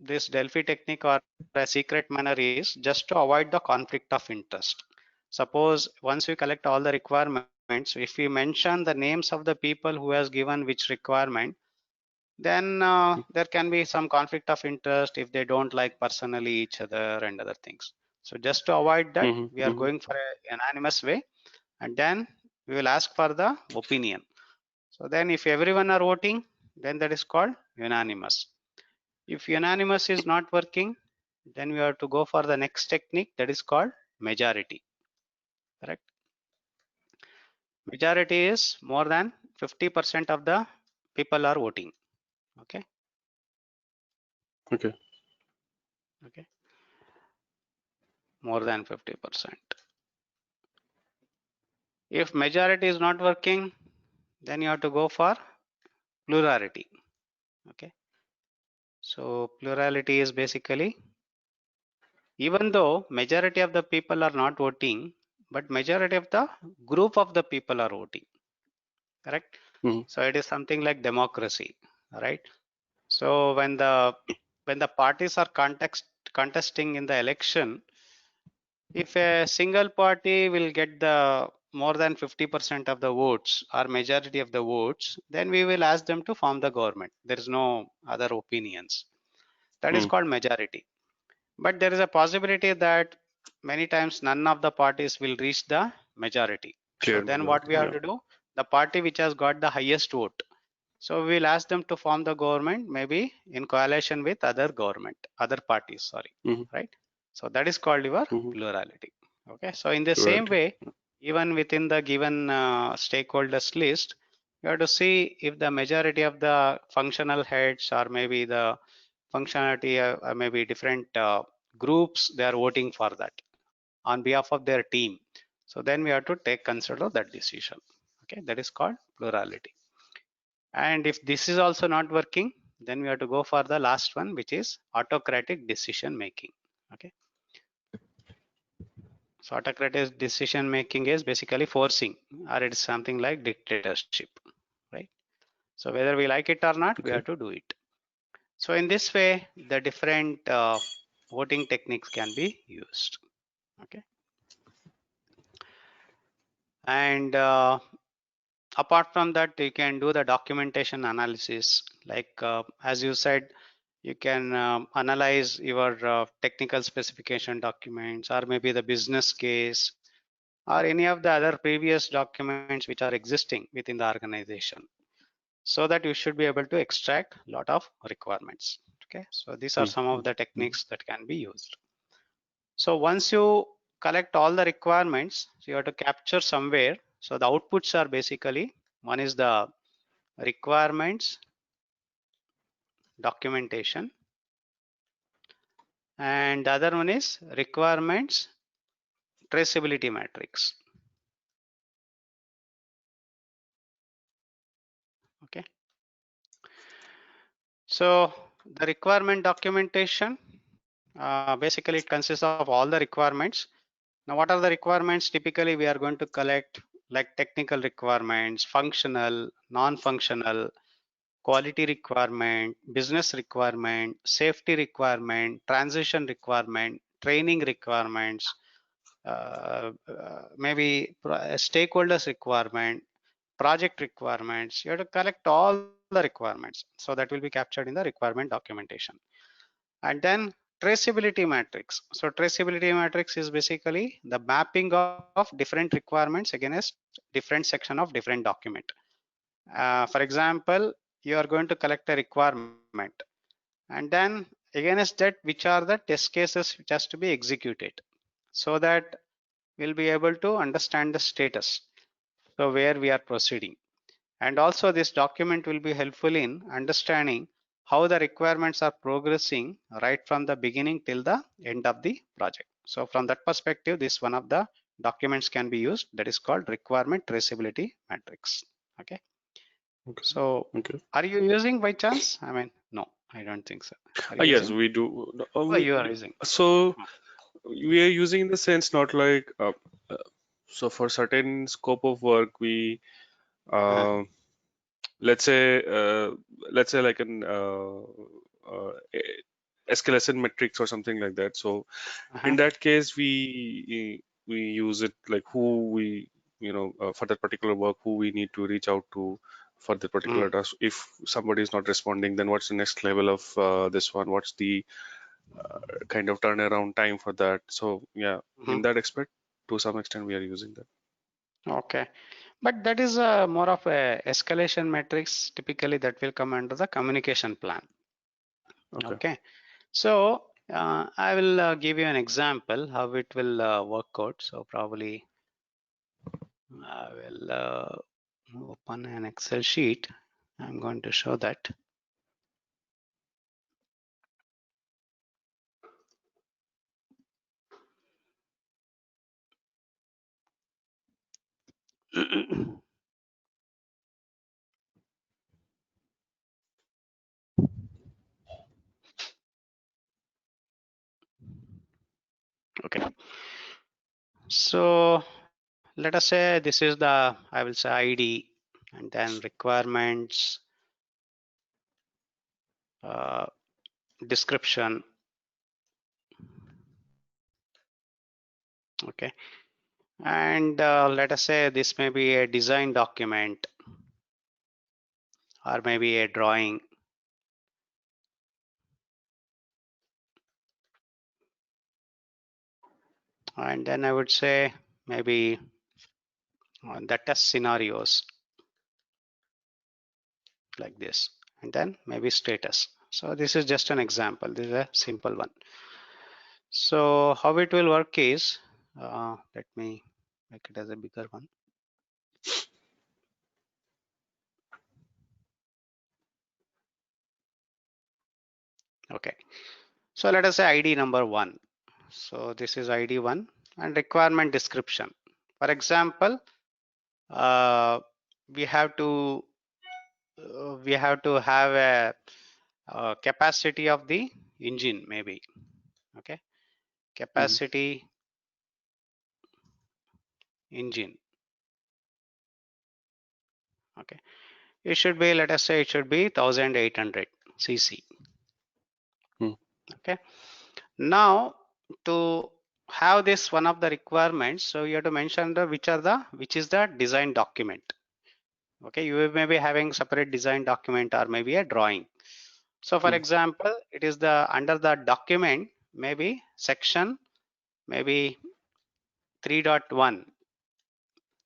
this Delphi technique or a secret manner is just to avoid the conflict of interest. Suppose once we collect all the requirements, if we mention the names of the people who has given which requirement, then there can be some conflict of interest if they don't like personally each other and other things. So just to avoid that, Mm-hmm. we are Mm-hmm. going for an anonymous way, and then we will ask for the opinion. So then if everyone are voting, then that is called unanimous. If unanimous is not working, then we have to go for the next technique, that is called majority. Correct? Majority is more than 50% of the people are voting. Okay. Okay. Okay. More than 50%. If majority is not working, then you have to go for plurality. Okay. So plurality is basically, even though majority of the people are not voting, but majority of the group of the people are voting. Correct? Mm-hmm. So it is something like democracy, right? So when the parties are contesting in the election, if a single party will get the more than 50% of the votes or majority of the votes, then we will ask them to form the government. There is no other opinions. That is Mm. called majority. But there is a possibility that many times none of the parties will reach the majority. So Clear then what majority. we have Yeah. to do? The party which has got the highest vote. So we will ask them to form the government, maybe in coalition with other government, other parties, sorry, Mm-hmm. right? So that is called your Mm-hmm. plurality. Okay. So in the same Plurality. way, even within the given stakeholders list, you have to see if the majority of the functional heads or maybe the functionality, maybe different groups, they are voting for that on behalf of their team. So then we have to take consider of that decision. Okay, that is called plurality. And if this is also not working, then we have to go for the last one, which is autocratic decision making. Okay. So autocratic decision making is basically forcing, or it's something like dictatorship, right? So whether we like it or not, we Okay. have to do it. So in this way, the different voting techniques can be used. Okay. And apart from that, you can do the documentation analysis. Like as you said, you can analyze your technical specification documents, or maybe the business case, or any of the other previous documents which are existing within the organization, so that you should be able to extract a lot of requirements. Okay, so these are some of the Mm-hmm. techniques that can be used. So once you collect all the requirements, you have to capture somewhere. So the outputs are basically, one is the requirements documentation, and the other one is requirements traceability matrix. Okay. So the requirement documentation, basically it consists of all the requirements. Now what are the requirements? Typically we are going to collect like technical requirements, functional, non-functional, quality requirement, business requirement, safety requirement, transition requirement, training requirements, maybe stakeholders requirement, project requirements. You have to collect all the requirements. So that will be captured in the requirement documentation. And then traceability matrix. So traceability matrix is basically the mapping of different requirements against different section of different document. For example, you are going to collect a requirement, and then against that, which are the test cases which has to be executed, so that we'll be able to understand the status, so where we are proceeding. And also this document will be helpful in understanding how the requirements are progressing right from the beginning till the end of the project. So from that perspective, this one of the documents can be used, that is called requirement traceability matrix. Okay. Okay. So Okay. are you using by chance? I mean, no, I don't think so. Are you Yes, using? we do. Oh, you are using. So we are using in the sense not like uh, so for certain scope of work we Uh-huh. uh, let's say like an escalation metrics or something like that. So in Uh-huh. that case we use it like who we for that particular work who we need to reach out to for the particular Mm. task. If somebody is not responding, then what's the next level of this one? What's the kind of turnaround time for that? So yeah, in Mhm. that aspect, to some extent, we are using that. Okay. But that is more of a escalation matrix. Typically, that will come under the communication plan. Okay. Okay. So I will give you an example how it will work out. So probably I will open an Excel sheet. I'm going to show that. Okay. So let us say this is the, I will say ID, and then requirements, uh, description. Okay. And let us say this may be a design document or maybe a drawing. And then I would say maybe the test scenarios like this, and then maybe status. So this is just an example. This is a simple one. So how it will work is, let me make it as a bigger one. Okay. So let us say ID number 1. So this is ID 1 and requirement description. For example, uh, we have to have a capacity of the engine maybe. Okay, Mhm. capacity engine. Okay, it should be, let us say it should be 1800 cc. Mm. Okay, now to have this one of the requirements, so you have to mention the which is the design document. Okay, you may be having separate design document or maybe a drawing. So for Mm. example, it is the under the document, maybe section maybe 3.1.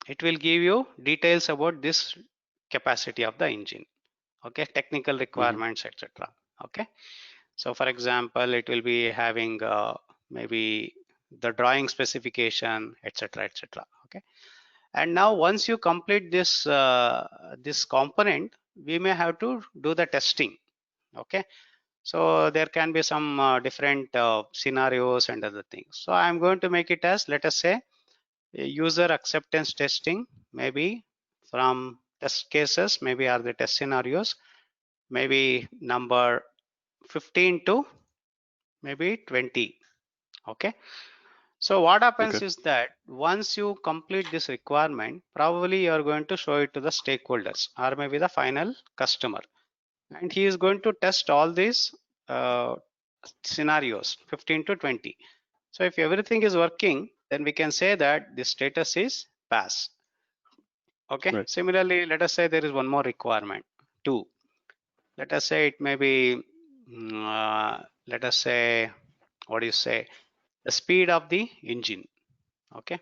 It will give you details about this capacity of the engine. Okay, technical Mhm. requirements, etc. Okay, so for example, it will be having maybe the drawing specification, etc., etc. Okay, and now once you complete this component, we may have to do the testing. Okay, so there can be some different scenarios and other things. So I'm going to make it as, let us say, a user acceptance testing, maybe from test cases, maybe are the test scenarios, maybe number 15 to maybe 20. Okay, so what happens Okay. is that once you complete this requirement, probably you are going to show it to the stakeholders or maybe the final customer, and he is going to test all these uh, scenarios 15 to 20. So if everything is working, then we can say that the status is pass. Okay, Right. similarly, let us say there is one more requirement, 2. Let us say it may be let us say, what do you say, the speed of the engine. Okay,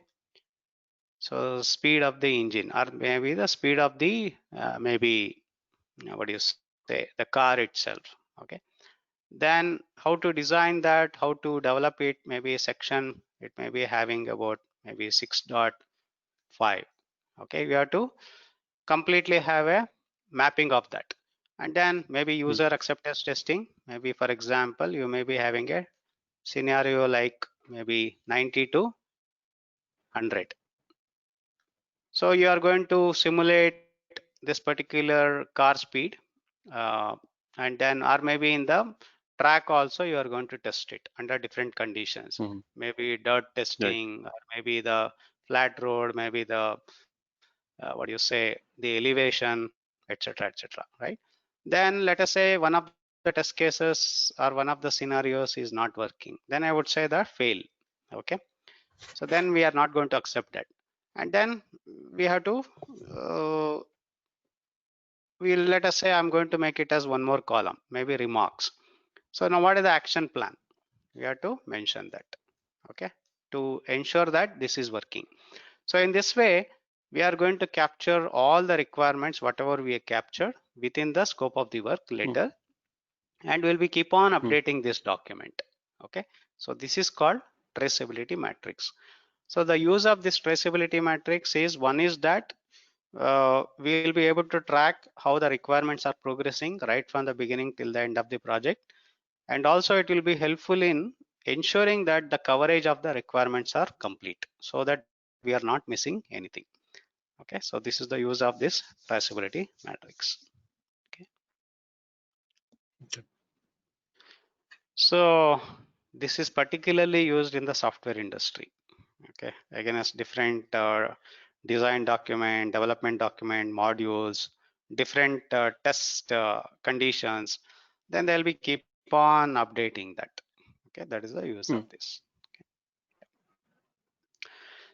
so speed of the engine or maybe the speed of the maybe what do you say the car itself. Okay, then how to design that, how to develop it, maybe a section, it may be having about maybe 6.5. Okay, we have to completely have a mapping of that. And then maybe mm, user acceptance testing, maybe for example you may be having a scenario like maybe 90 to 100. So you are going to simulate this particular car speed, uh, and then or maybe in the track also you are going to test it under different conditions, mm, maybe dirt right. testing, or maybe the flat road, maybe the what do you say, the elevation, etc., etc., right? Then let us say one of the test cases or one of the scenarios is not working, then I would say that fail. Okay, so then we are not going to accept that, and then we have to we'll let us say I'm going to make it as one more column, maybe remarks. So now what is the action plan? We have to mention that, okay, to ensure that this is working. So in this way, we are going to capture all the requirements, whatever we have captured within the scope of the work Mm, later, and we'll be keep on mm, updating this document. Okay, so this is called traceability matrix. So the use of this traceability matrix is, one is that we'll be able to track how the requirements are progressing right from the beginning till the end of the project, and also it will be helpful in ensuring that the coverage of the requirements are complete so that we are not missing anything. Okay, so this is the use of this traceability matrix. Okay, okay. so this is particularly used in the software industry. Okay, again, as different design document, development document, modules, different test conditions, then they'll be keep on updating that. Okay, that is the use of Mm, this.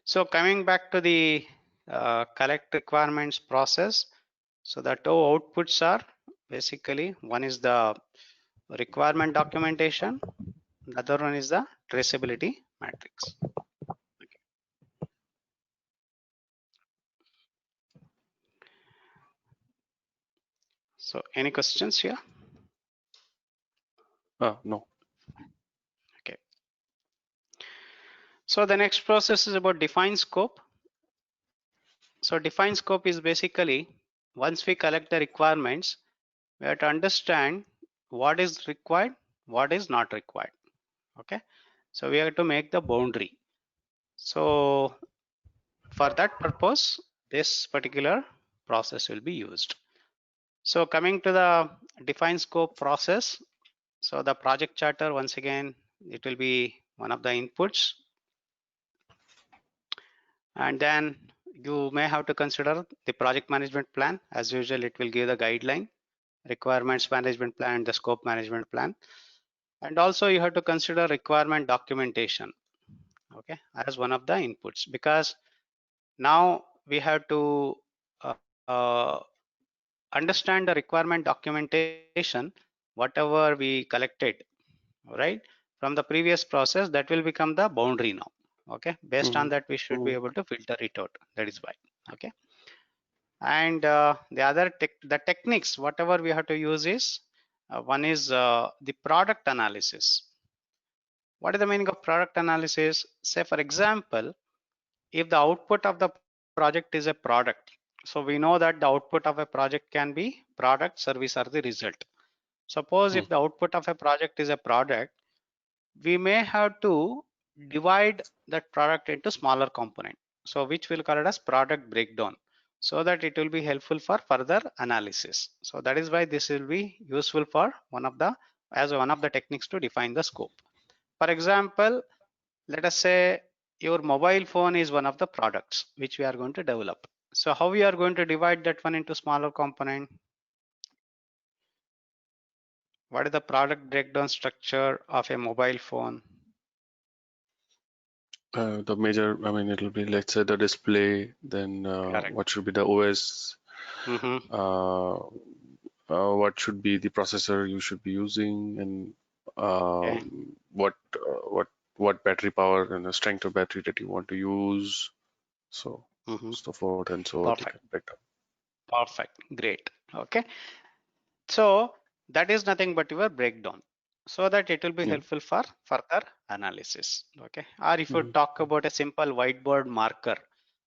So coming back to the collect requirements process, so the two outputs are basically, one is the requirement documentation, the other one is the traceability matrix. So any questions here? no. Okay. So the next process is about define scope. So define scope is basically, once we collect the requirements, we have to understand what is required, what is not required. Okay, so we have to make the boundary. So for that purpose, this particular process will be used. So coming to the define scope process, so the project charter, once again, it will be one of the inputs, and then you may have to consider the project management plan. As usual, it will give the guideline, requirements management plan, the scope management plan, and also you have to consider requirement documentation, okay, as one of the inputs, because now we have to uh, understand the requirement documentation, whatever we collected, right, from the previous process, that will become the boundary now. Okay, based on Mm, that we should be mm, able to filter it out. That is why. Okay, and the other the techniques whatever we have to use is, one is the product analysis. What is the meaning of product analysis? Say for example, if the output of the project is a product, so we know that the output of a project can be product, service, or the result. Suppose if mm, the output of a project is a product, we may have to divide that product into smaller component, so which we'll call it as product breakdown, so that it will be helpful for further analysis. So that is why this will be useful for one of the, as one of the techniques to define the scope. For example, let us say your mobile phone is one of the products which we are going to develop. So how we are going to divide that one into smaller component? What is the product breakdown structure of a mobile phone? the major, I mean, it'll be, let's say, the display, then Correct. what should be the OS, Mm-hmm. uh, what should be the processor you should be using, and Okay. what battery power and the strength of battery that you want to use, so Mm-hmm. so forth and so on. Perfect. Perfect. Great. Okay. So that is nothing but your breakdown, so that it will be Yeah. helpful for further analysis. Okay. Or if you Mm-hmm. talk about a simple whiteboard marker,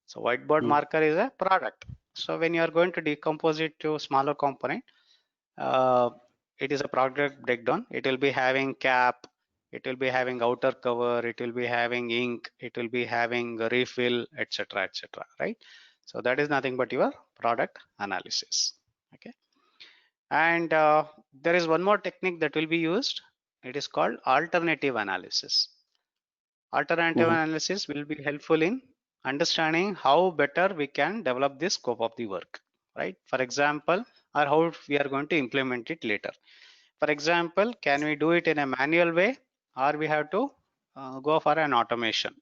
so whiteboard Mm-hmm. marker is a product. So when you are going to decompose it to smaller component, uh, it is a product breakdown. It will be having cap, it will be having outer cover, it will be having ink, it will be having a refill, etc., etc., right? So that is nothing but your product analysis. Okay. And there is one more technique that will be used. It is called alternative analysis. Alternative Mm-hmm. analysis will be helpful in understanding how better we can develop the scope of the work, right? For example, or how we are going to implement it later. For example, can we do it in a manual way, or we have to go for an automation,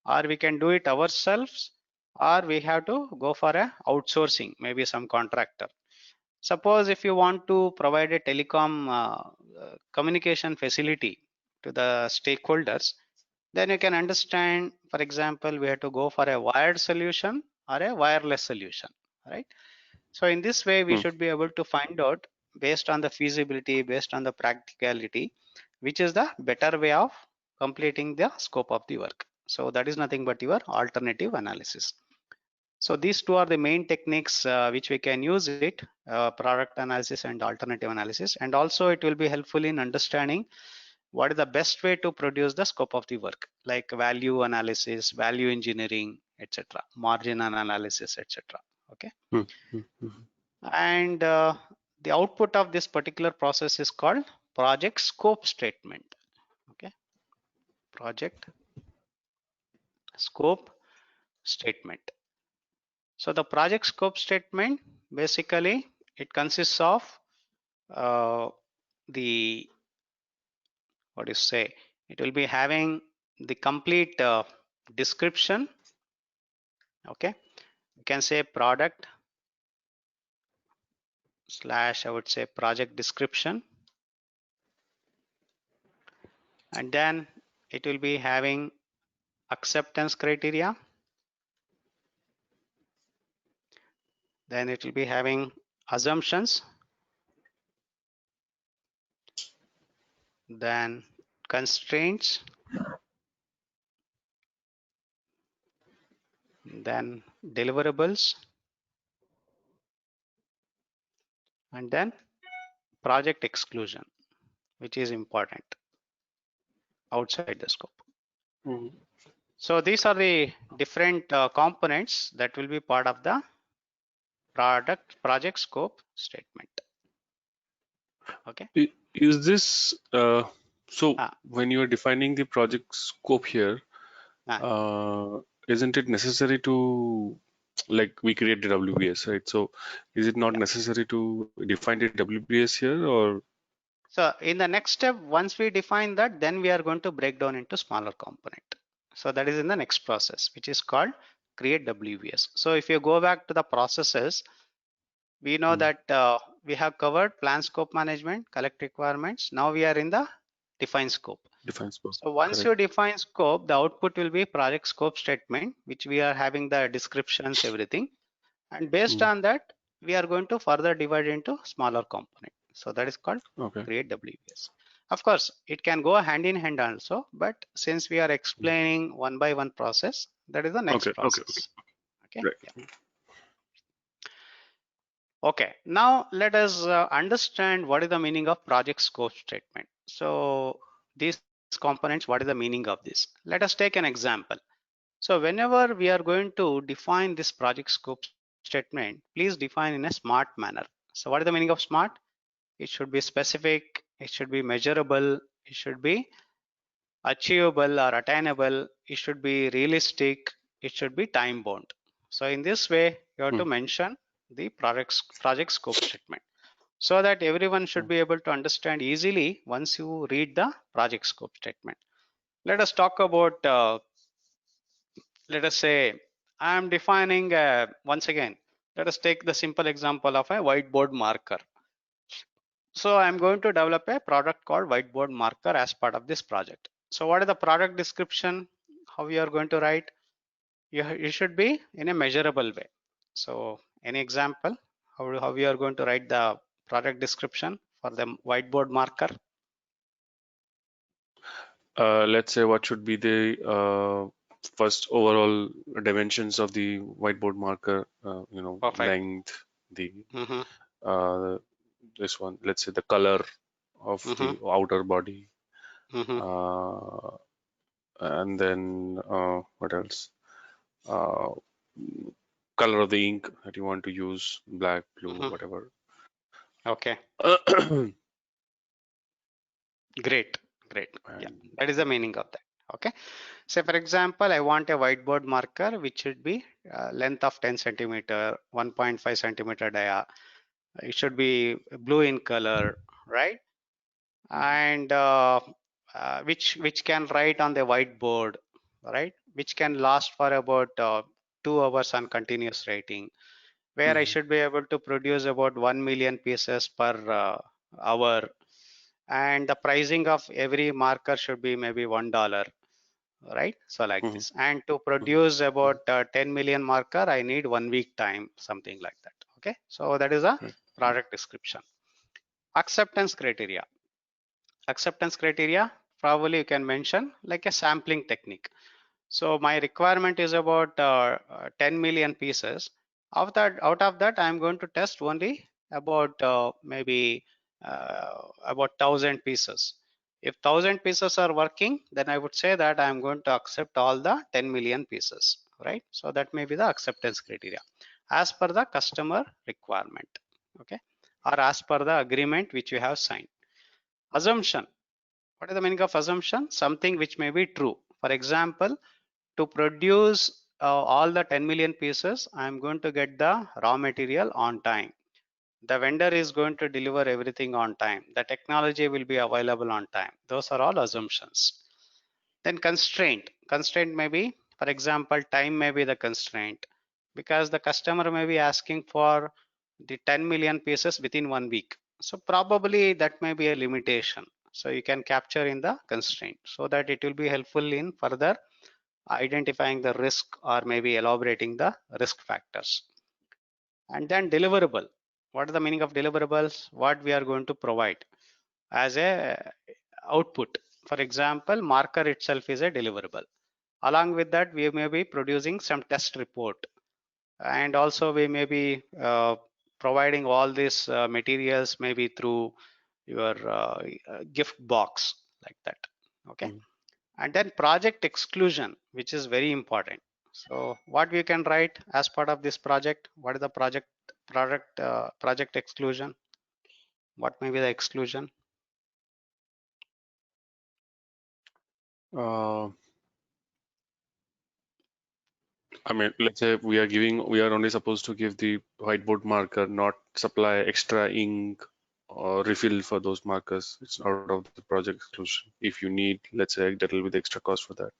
or we can do it ourselves, or we have to go for a outsourcing, maybe some contractor. Suppose if you want to provide a telecom communication facility to the stakeholders, then you can understand, for example, we have to go for a wired solution or a wireless solution, right? So in this way, we should be able to find out, based on the feasibility, based on the practicality, which is the better way of completing the scope of the work. So that is nothing but your alternative analysis. So these two are the main techniques which we can use it, product analysis and alternative analysis. And also it will be helpful in understanding what is the best way to produce the scope of the work, like value analysis, value engineering, etc., margin analysis, etc. Okay. Mm-hmm. And the output of this particular process is called project scope statement. Okay. Project scope statement. So the project scope statement, basically it consists of uh, the, what do you say, it will be having the complete description. Okay, you can say product slash, I would say, project description, and then it will be having acceptance criteria, then it will be having assumptions, then constraints, then deliverables, and then project exclusion, which is important outside the scope. Mm-hmm. So these are the different components that will be part of the project scope statement. Okay. Is this so Ah, when you are defining the project scope here, ah. isn't it necessary to, like, we create the WBS, right? So is it not Yeah. necessary to define the WBS here, or? So in the next step, once we define that, then we are going to break down into smaller component. So that is in the next process, which is called create WBS. So if you go back to the processes, we know Mm, that we have covered plan scope management, collect requirements. Now we are in the define scope. define scope, So once correct? you define scope, the output will be project scope statement, which we are having the descriptions, everything. And based Mm, on that, we are going to further divide into smaller component. So that is called okay. create WBS. Of course, it can go hand in hand also, but since we are Mm, explaining one by one process, that is the next okay. Okay. Okay. process. Okay. Right. Yeah. Okay. Now let us understand what is the meaning of project scope statement. So these components, what is the meaning of this? Let us take an example. So whenever we are going to define this project scope statement, please define in a smart manner. So what is the meaning of smart? It should be specific, it should be measurable, it should be achievable or attainable, it should be realistic, it should be time bound. So in this way, you have to Mm, mention the project scope statement, so that everyone should mm, be able to understand easily once you read the project scope statement. Let us talk about let us say I am defining once again, let us take the simple example of a whiteboard marker. So I'm going to develop a product called whiteboard marker as part of this project. So what is the product description? How you are going to write? You should be in a measurable way. So any example, how you are going to write the project description for the whiteboard marker? Let's say what should be the first overall dimensions of the whiteboard marker, Perfect. length, the Mm-hmm. uh, this one, let's say the color of Mm-hmm. the outer body, Mm-hmm. uh, and then what else? Uh, color of the ink that you want to use, black, blue, Mm-hmm. whatever. Okay. Great. Great. Yeah, And that is the meaning of that. Okay. So for example, I want a whiteboard marker which should be length of 10 centimeter, 1.5 centimeter dia. It should be blue in color, right? And which can write on the whiteboard, right? Which can last for about 2 hours on continuous writing, where I Mhm, should be able to produce about 1 million pieces per hour, and the pricing of every marker should be maybe $1, right? So like mhm, this, and to mhm, produce mhm. about 10 million marker, I need 1 week time, something like that. Okay, so that is a Right. product description. Acceptance criteria. Acceptance criteria, probably you can mention like a sampling technique. So my requirement is about 10 million pieces. Out of that, I'm going to test only about maybe about 1,000 pieces. If 1,000 pieces are working, then I would say that I'm going to accept all the 10 million pieces, right? So that may be the acceptance criteria as per the customer requirement, okay, or as per the agreement which you have signed. Assumption. What is the meaning of assumption? Something which may be true. For example, to produce all the 10 million pieces, I am going to get the raw material on time. The vendor is going to deliver everything on time. The technology will be available on time. Those are all assumptions. Then constraint. Constraint may be, for example, time may be the constraint, because the customer may be asking for the 10 million pieces within 1 week. So probably that may be a limitation. So you can capture in the constraint so that it will be helpful in further identifying the risk or maybe elaborating the risk factors. And then deliverable. What is the meaning of deliverables? What we are going to provide as a output. For example, marker itself is a deliverable. Along with that, we may be producing some test report, and also we may be providing all these materials maybe through your gift box, like that. Okay. Mhm. And then project exclusion, which is very important. So what we can write as part of this project? What is the project exclusion? What may be the exclusion? Uh, I mean, let's say we are only supposed to give the whiteboard marker, not supply extra ink or refill for those markers. It's out of the project exclusion. If you need, let's say, that will be the extra cost for that.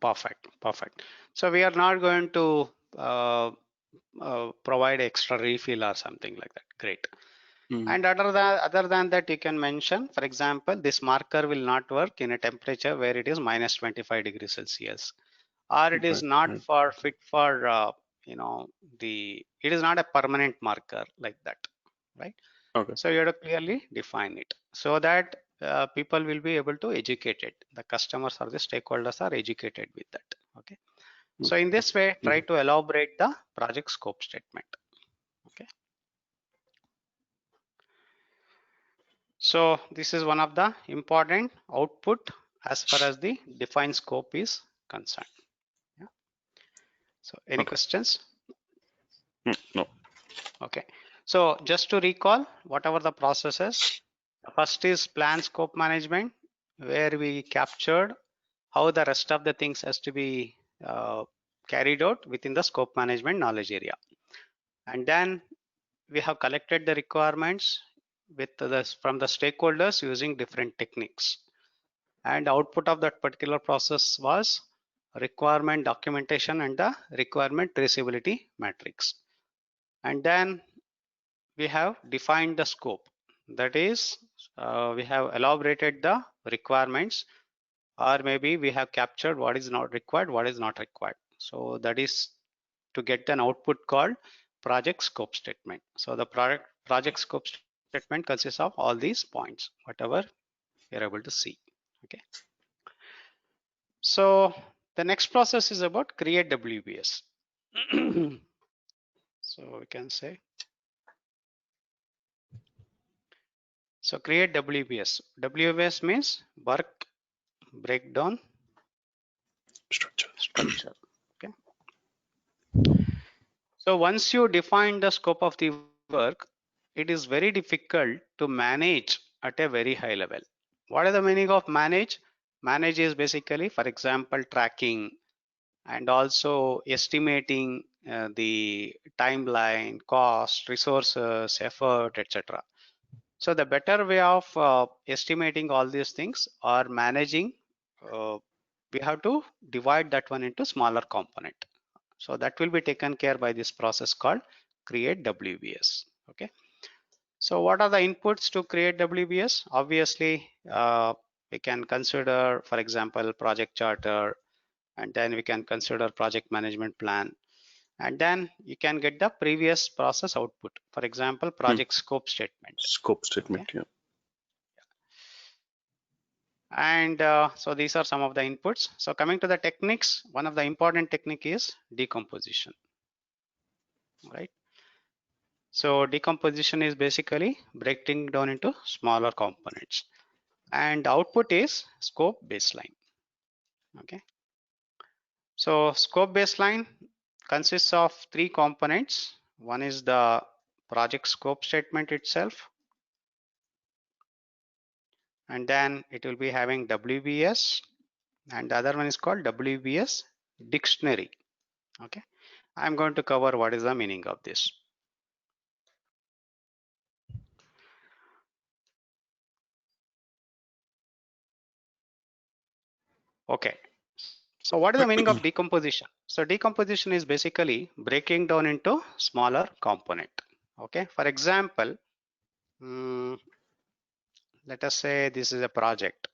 Perfect, perfect. So we are not going to provide extra refill or something like that. Great. Mm, And other than that, you can mention, for example, this marker will not work in a temperature where it is minus 25 degrees Celsius, or it is right, not right. for fit for you know it is not a permanent marker, like that, right? Okay. So you have to clearly define it so that people will be able to educate it. The customers or the stakeholders are educated with that. Okay. Mm, So in this way, try mhm. to elaborate the project scope statement. Okay. So this is one of the important output as far as the defined scope is concerned. Yeah. So any Okay. questions? No. Okay. So just to recall, whatever the processes, first is plan scope management, where we captured how the rest of the things has to be carried out within the scope management knowledge area. And then we have collected the requirements from the stakeholders using different techniques. And output of that particular process was requirement documentation and the requirement traceability matrix. And then we have defined the scope. That is, we have elaborated the requirements, or maybe we have captured what is not required, what is not required. So that is to get an output called project scope statement. So the project scope statement consists of all these points, whatever you're able to see. Okay. So the next process is about create WBS. So we can say, so create WBS. WBS means work breakdown structure. Okay. So once you define the scope of the work, it is very difficult to manage at a very high level. What is the meaning of manage? Manage is basically, for example, tracking and also estimating the timeline, cost, resources, effort, etc. So the better way of estimating all these things or managing, we have to divide that one into smaller component. So that will be taken care by this process called create WBS. Okay. So what are the inputs to create WBS? Obviously, we can consider, for example, project charter, and then we can consider project management plan, and then you can get the previous process output. For example, project scope statement. Scope statement, Okay. yeah. And so these are some of the inputs. So coming to the techniques, one of the important technique is decomposition, right? So decomposition is basically breaking down into smaller components, and output is scope baseline. Okay. So scope baseline consists of three components. One is the project scope statement itself, and then it will be having WBS, and the other one is called WBS dictionary. Okay. I'm going to cover what is the meaning of this. Okay. So what is the meaning of decomposition? So decomposition is basically breaking down into smaller component. Okay. For example, let us say this is a project.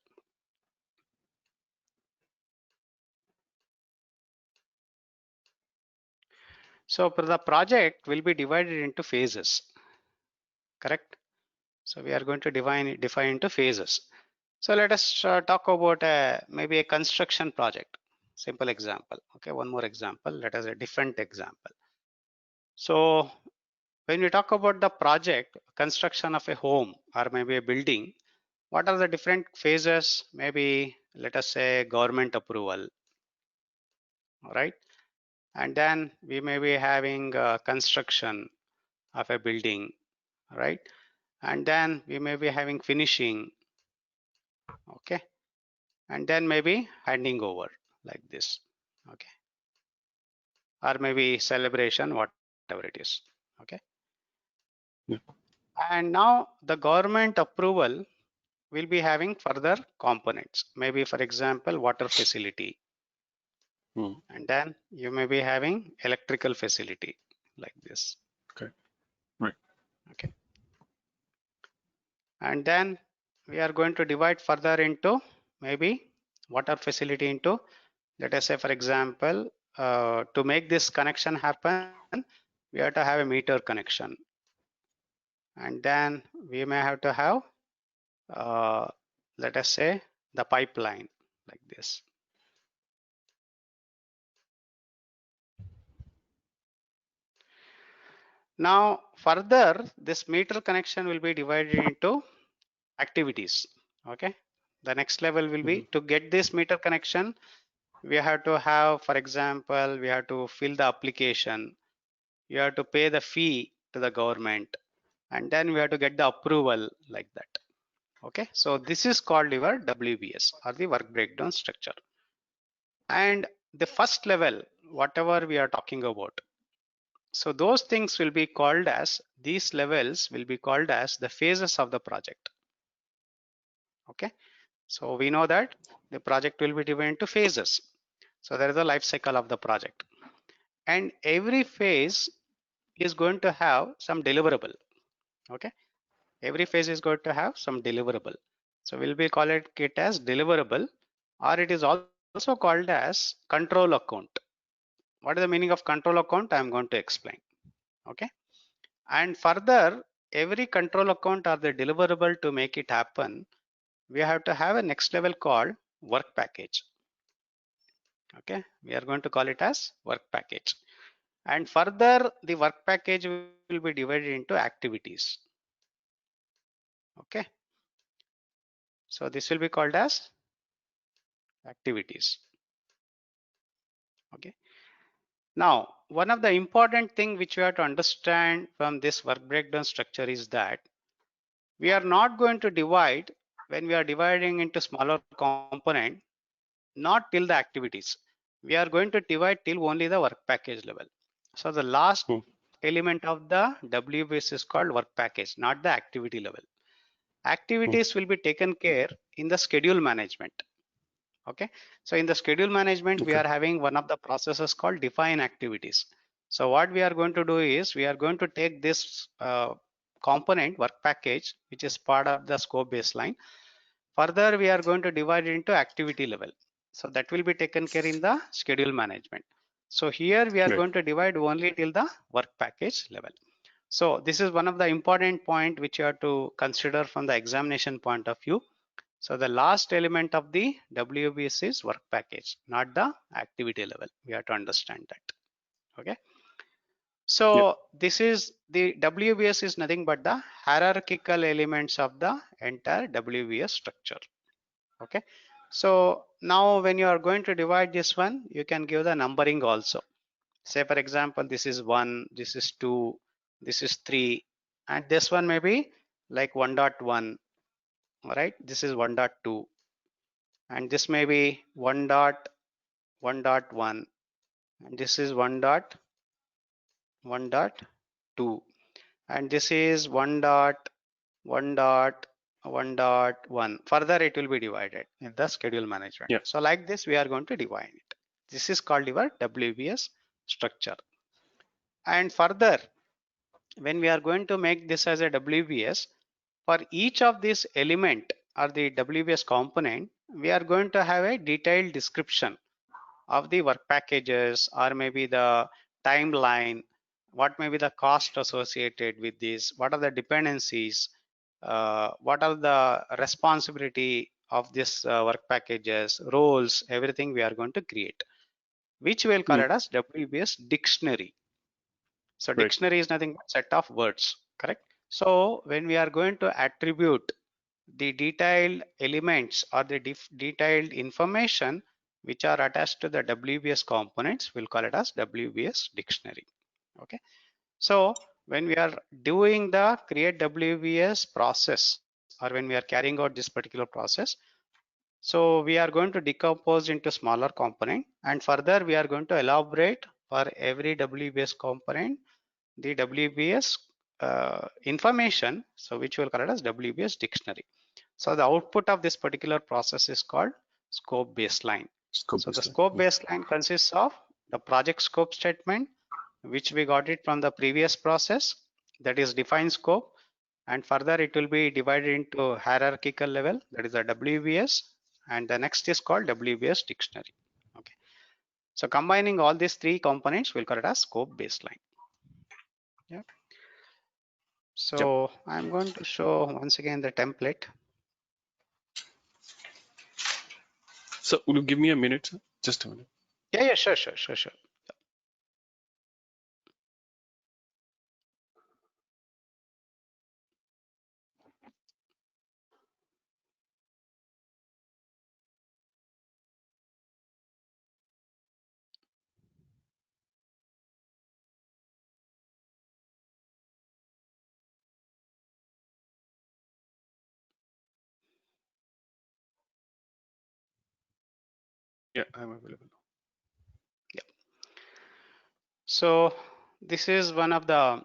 So the project will be divided into phases, correct? So we are going to define into phases. So let us talk about maybe a construction project. Simple example. Okay, one more example. Let us a different example. So when we talk about the project, construction of a home or maybe a building, what are the different phases? Maybe let us say government approval, all right? And then we may be having construction of a building, right? And then we may be having finishing, okay? And then maybe handing over like this, okay? Or maybe celebration, whatever it is, okay? Yeah. And now the government approval will be having further components. Maybe for example, water facility. And then you may be having electrical facility like this. Okay. Right. Okay. And then we are going to divide further into maybe water facility into, let us say for example, to make this connection happen, we have to have a meter connection. And then we may have to have, let us say, the pipeline like this. Now further, this meter connection will be divided into activities. Okay. The next level will be to get this meter connection. We have to have, for example, we have to fill the application. You have to pay the fee to the government, and then we have to get the approval like that. Okay. So this is called your WBS or the work breakdown structure. And the first level, whatever we are talking about, so those things will be called as, these levels will be called as the phases of the project. Okay. So we know that the project will be divided into phases. So there is a life cycle of the project. And every phase is going to have some deliverable. Okay. Every phase is going to have some deliverable. So we'll be call it as deliverable, or it is also called as control account. What is the meaning of control account? I'm going to explain. Okay. And further, every control account or the deliverable to make it happen, we have to have a next level called work package. Okay, we are going to call it as work package. And further, the work package will be divided into activities. Okay, so this will be called as activities. Okay, now one of the important thing which we have to understand from this work breakdown structure is that we are not going to divide, when we are dividing into smaller component, not till the activities. We are going to divide till only the work package level. So the last Hmm. element of the WBS is called work package, not the activity level. Hmm. Activities will be taken care in the schedule management. Okay, so in the schedule management, we Okay. are having one of the processes called define activities. So what we are going to do is we are going to take this component work package, which is part of the scope baseline. Further, we are going to divide it into activity level. So that will be taken care in the schedule management. So here we are Right. going to divide only till the work package level. So this is one of the important point which you have to consider from the examination point of view. So the last element of the WBS is work package, not the activity level. We have to understand that. Okay. Yep. So this is the WBS is nothing but the hierarchical elements of the entire WBS structure. Okay. So now when you are going to divide this one, you can give the numbering also. Say for example, this is 1, this is 2, this is 3, and this one may be like 1.1. All right, this is 1.2, and this may be 1.1.1, and this is 1.1.2, and this is 1.1.1.1. Further, it will be divided in the schedule management. Yeah. So like this, we are going to divide it. This is called your WBS structure. And further, when we are going to make this as a WBS, for each of these element or the WBS component, we are going to have a detailed description of the work packages or maybe the timeline, what may be the cost associated with this, what are the dependencies, what are the responsibility of this work packages, roles, everything we are going to create, which we will call Hmm. it as WBS dictionary. So Right. dictionary is nothing but set of words, correct? So when we are going to attribute the detailed elements or the detailed information which are attached to the WBS components, we'll call it as WBS dictionary. Okay. So when we are doing the create WBS process, or when we are carrying out this particular process, so we are going to decompose into smaller component, and further we are going to elaborate for every WBS component the WBS information, so which we will call it as WBS dictionary. So the output of this particular process is called scope baseline. Scope So the baseline. scope Yeah. baseline consists of the project scope statement, which we got it from the previous process, that is define scope, and further it will be divided into hierarchical level, that is the WBS, and the next is called WBS dictionary. Okay. So combining all these three components, we'll call it as scope baseline. Yeah. Yep. So I'm going to show once again the template. So will you give me a minute, sir? Just a minute. Yeah, sure. Yeah, I'm available. Yeah. So this is one of the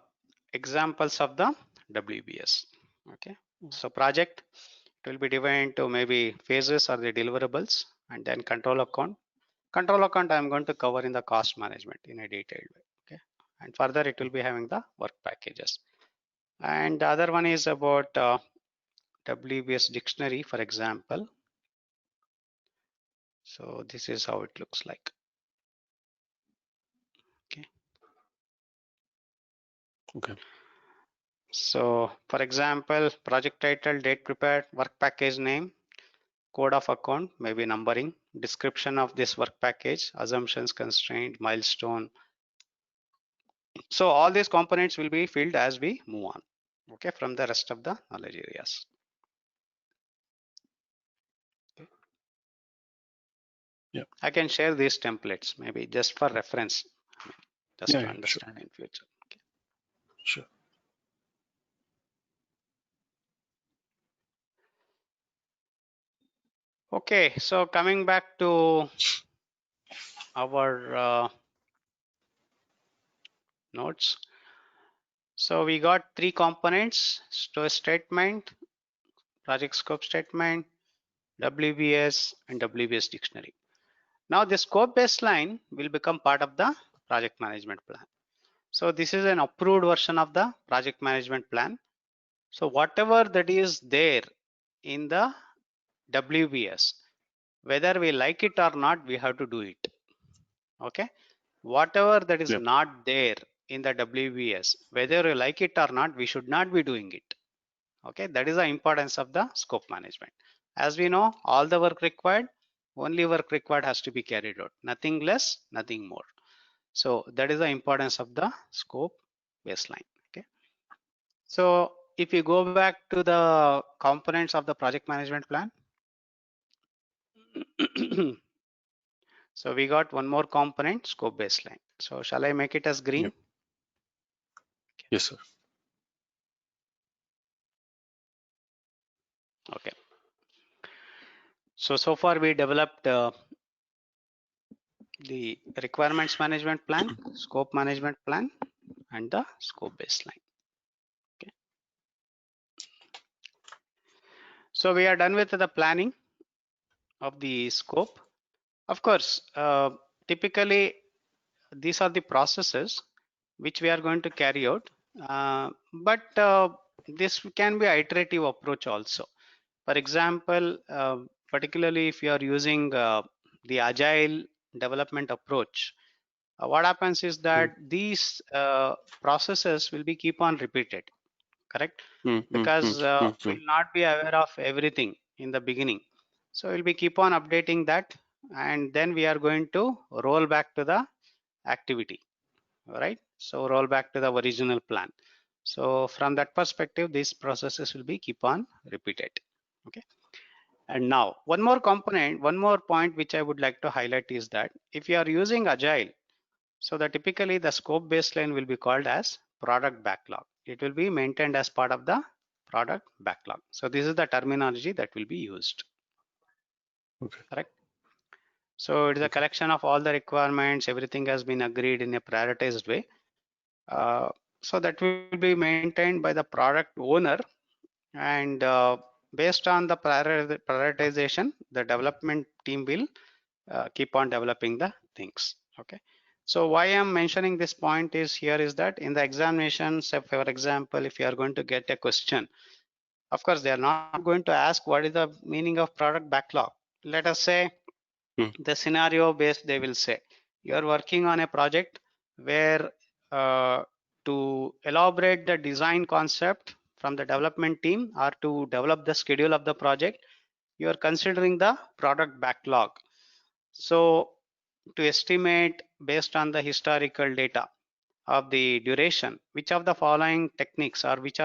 examples of the WBS. Okay. So project, it will be divided into maybe phases or the deliverables, and then control account. Control account I'm going to cover in the cost management in a detailed way. Okay. And further it will be having the work packages. And the other one is about WBS dictionary, for example. So this is how it looks like. Okay. Okay. So for example, project title, date prepared, work package name, code of account, maybe numbering, description of this work package, assumptions, constraint, milestone. So all these components will be filled as we move on, okay, from the rest of the knowledge areas. Okay. Yeah. I can share these templates maybe just for reference, just to Yeah, sure. understand in future. Okay. Sure. Okay, so coming back to our notes. So we got three components: store statement, project scope statement, WBS, and WBS dictionary. Now the scope baseline will become part of the project management plan. So this is an approved version of the project management plan. So whatever that is there in the WBS, whether we like it or not, we have to do it. Okay. Whatever that is Yeah. not there in the WBS, whether you like it or not, we should not be doing it. Okay. That is the importance of the scope management. As we know, all the work required, only work required has to be carried out. Nothing less, nothing more. So that is the importance of the scope baseline. Okay. So if you go back to the components of the project management plan, so we got one more component, scope baseline. So shall I make it as green? Yeah. Yes, sir. Okay. So far we developed the requirements management plan, scope management plan, and the scope baseline. Okay. So we are done with the planning of the scope. Of course, typically these are the processes which we are going to carry out, but this can be iterative approach also. For example, particularly if you are using the agile development approach, what happens is that these processes will be keep on repeated, correct? Because we'll not be aware of everything in the beginning. So we'll be keep on updating that, and then we are going to roll back to the activity. All right. So roll back to the original plan. So from that perspective, these processes will be keep on repeated. Okay. And now one more component, one more point which I would like to highlight is that if you are using agile, so that typically the scope baseline will be called as product backlog. It will be maintained as part of the product backlog. So this is the terminology that will be used. Okay. Correct. So it is a collection of all the requirements. Everything has been agreed in a prioritized way. So that will be maintained by the product owner, and based on the prioritization, the development team will keep on developing the things. Okay. So why I'm mentioning this point is here is that in the examinations, for example, if you are going to get a question, of course they are not going to ask what is the meaning of product backlog. Let us say the scenario based, they will say you are working on a project where to elaborate the design concept from the development team or to develop the schedule of the project, you are considering the product backlog. So to estimate based on the historical data of the duration, which of the following techniques or which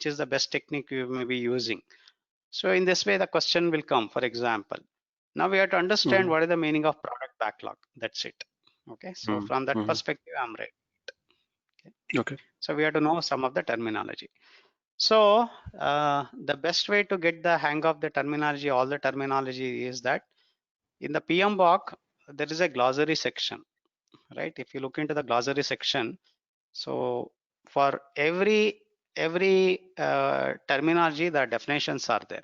is the best technique you may be using. So in this way the question will come. For example, now we have to understand what is the meaning of product backlog. That's it. Okay. So from that perspective, I'm right. Okay. So we have to know some of the terminology. So the best way to get the hang of the terminology, all the terminology, is that in the PMBoK there is a glossary section, right? If you look into the glossary section, so for every terminology, the definitions are there.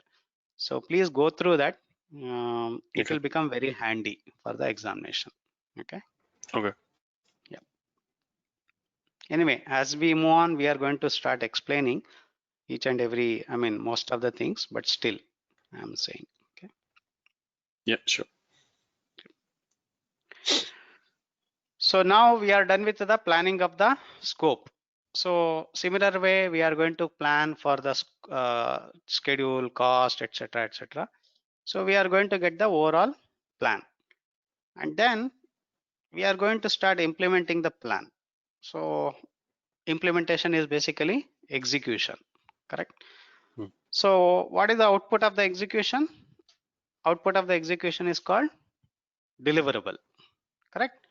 So please go through that. It will become very handy for the examination. Okay. Okay. Yeah. Anyway, as we move on, we are going to start explaining each and every, I mean, most of the things, but still, I'm saying. Okay. Yeah, sure. So now we are done with the planning of the scope. So similar way, we are going to plan for the schedule, cost, etc., etc. So we are going to get the overall plan, and then we are going to start implementing the plan. So implementation is basically execution, correct? Mm. So what is the output of the execution? Output of the execution is called deliverable, correct?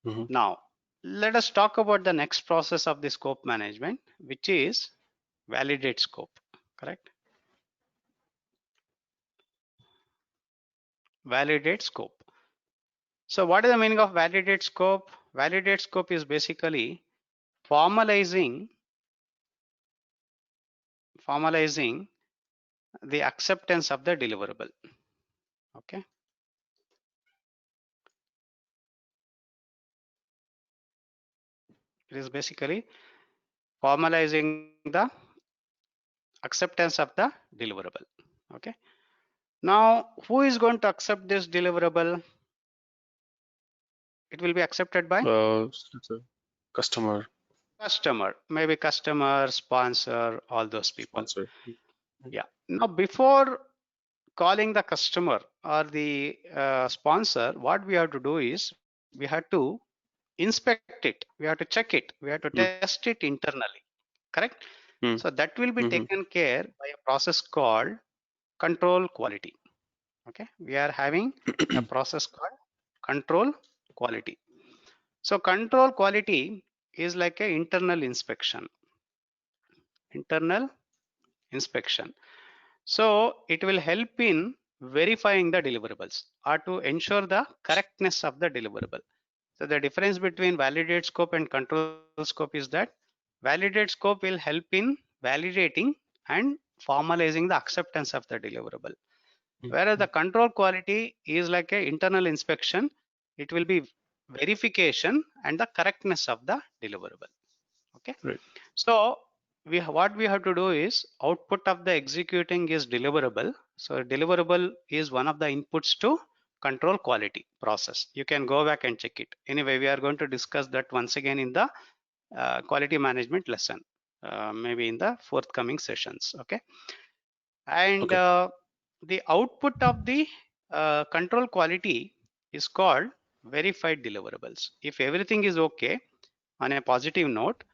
Mhm. Now let us talk about the next process of the scope management, which is validate scope, correct? Validate scope. So what is the meaning of validate scope? Validate scope is basically formalizing the acceptance of the deliverable. Okay. It is basically formalizing the acceptance of the deliverable. Okay. Now, who is going to accept this deliverable? It will be accepted by It's a customer customer, maybe customer, sponsor, all those people. sponsor. Yeah. Now, before calling the customer or the sponsor, what we have to do is we have to inspect it, we have to check it, we have to Mm. test it internally, correct? So Mm. that will be Mhm. taken care by a process called control quality. Okay, we are having a process called control quality. So control quality is like a internal inspection. So it will help in verifying the deliverables or to ensure the correctness of the deliverable. So the difference between validate scope and control scope is that validate scope will help in validating and formalizing the acceptance of the deliverable. Whereas the control quality is like a internal inspection, it will be verification and the correctness of the deliverable. Okay. Right. So what we have to do is output of the executing is deliverable. So deliverable is one of the inputs to control quality process. You can go back and check it. Anyway, we are going to discuss that once again in the quality management lesson, maybe in the forthcoming sessions. Okay. And Okay. the output of the control quality is called verified deliverables. If everything is okay on a positive note,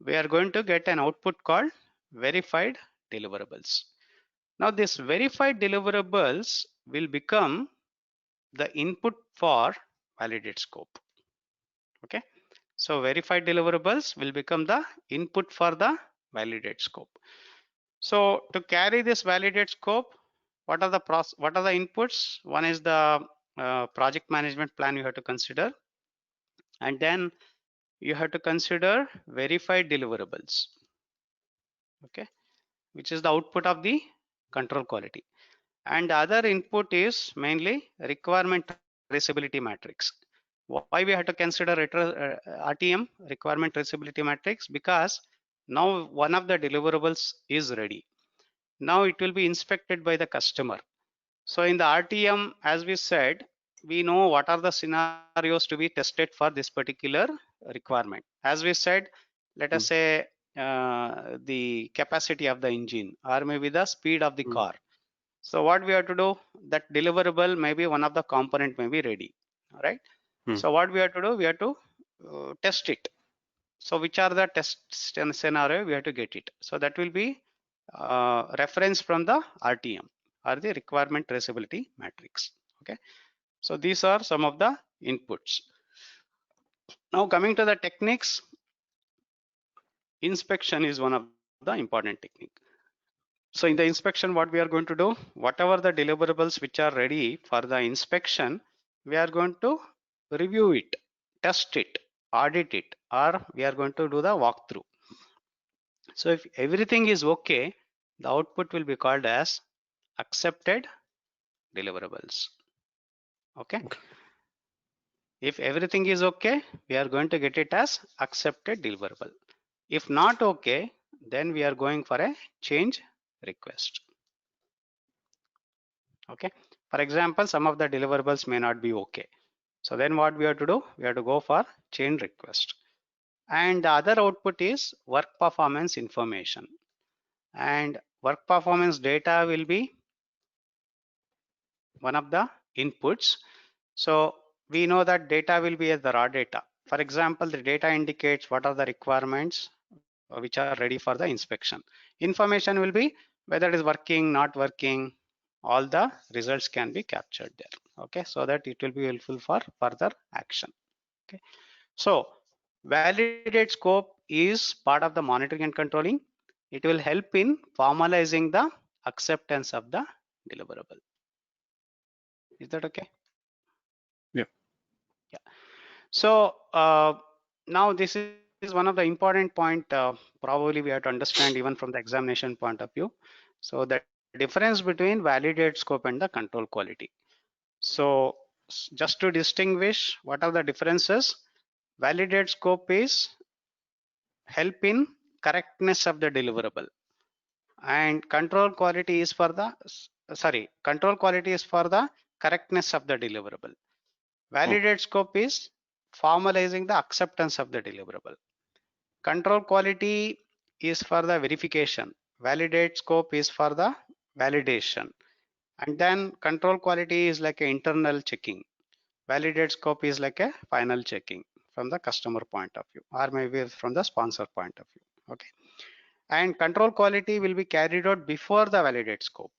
we are going to get an output called verified deliverables. Now this verified deliverables will become the input for validate scope. Okay. So verified deliverables will become the input for the validate scope. So to carry this validate scope, what are the inputs? One is the project management plan you have to consider, and then you have to consider verified deliverables. Okay, which is the output of the control quality. And the other input is mainly requirement traceability matrix. Why we have to consider RTM, requirement traceability matrix? Because now one of the deliverables is ready. Now it will be inspected by the customer. So in the RTM, as we said, we know what are the scenarios to be tested for this particular requirement. As we said, let us Mm. say the capacity of the engine or maybe the speed of the Mm. car. So what we have to do, that deliverable maybe one of the component may be ready, all right? Mm. So what we have to do, we have to test it. So which are the test scenario, we have to get it. So that will be reference from the RTM or the requirement traceability matrix. Okay. So these are some of the inputs. Now coming to the techniques, inspection is one of the important technique. So in the inspection, what we are going to do, whatever the deliverables which are ready for the inspection, we are going to review it, test it, audit it, or we are going to do the walkthrough. So if everything is okay, the output will be called as accepted deliverables. Okay. Okay. If everything is okay, we are going to get it as accepted deliverable. If not okay, then we are going for a change request. Okay. For example, some of the deliverables may not be okay. So then what we have to do? We have to go for change request. and the other output is work performance information, and work performance data will be one of the inputs. So we know that data will be as the raw data. For example, the data indicates what are the requirements which are ready for the inspection. Information will be whether it is working, not working, all the results can be captured there. Okay, so that it will be helpful for further action. Okay, so validate scope is part of the monitoring and controlling. It will help in formalizing the acceptance of the deliverable. Is that okay? Yeah. Yeah. So now this is one of the important point probably we have to understand even from the examination point of view. So the difference between validate scope and the control quality. So just to distinguish what are the differences, validate scope is help in correctness of the deliverable, and control quality is for the control quality is for the correctness of the deliverable. Validate scope is formalizing the acceptance of the deliverable. Control quality is for the verification. Validate scope is for the validation. And then control quality is like an internal checking. Validate scope is like a final checking from the customer point of view, or maybe from the sponsor point of view. Okay. And control quality will be carried out before the validate scope.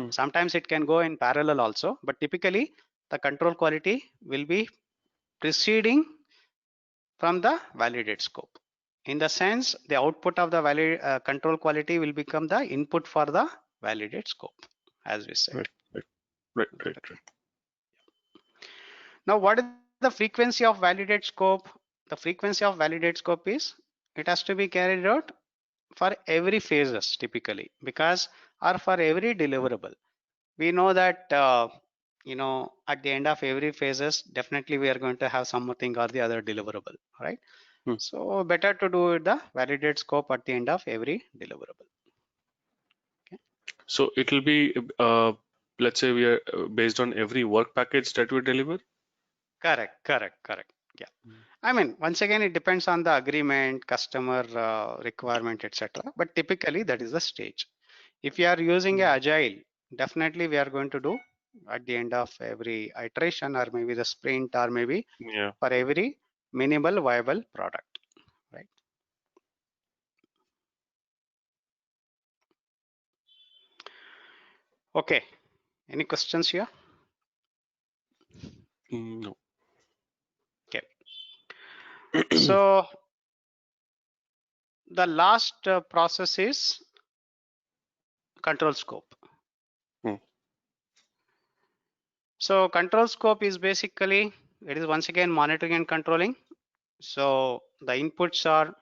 Sometimes it can go in parallel also, but typically the control quality will be preceding from the validate scope. In the sense, the output of the control quality will become the input for the validate scope, as we said. Right. Now, what is the frequency of validate scope? The frequency of validate scope is it has to be carried out for every phases typically, because or for every deliverable. We know that at the end of every phases, definitely we are going to have something or the other deliverable, right? So better to do the validate scope at the end of every deliverable. Okay. So it will be, let's say we are based on every work package that we deliver. Correct. Yeah. I mean, once again, it depends on the agreement, customer requirement, etc. But typically that is the stage. If you are using a agile, definitely we are going to do at the end of every iteration, or maybe the sprint, or maybe for every minimal viable product, right? Okay, any questions here? No. Okay. So the last process is control scope. So control scope is basically, it is once again monitoring and controlling. So the inputs are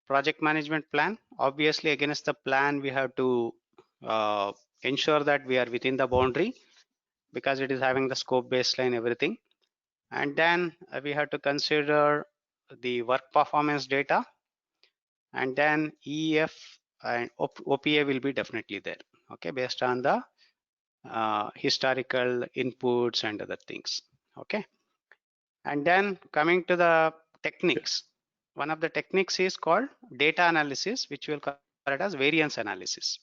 project management plan. Obviously against the plan, we have to ensure that we are within the boundary, because it is having the scope baseline, everything. And then we have to consider the work performance data, and then EF and OPA will be definitely there, okay, based on the historical inputs and other things. Okay. And then coming to the techniques, one of the techniques is called data analysis, which we'll call it as variance analysis.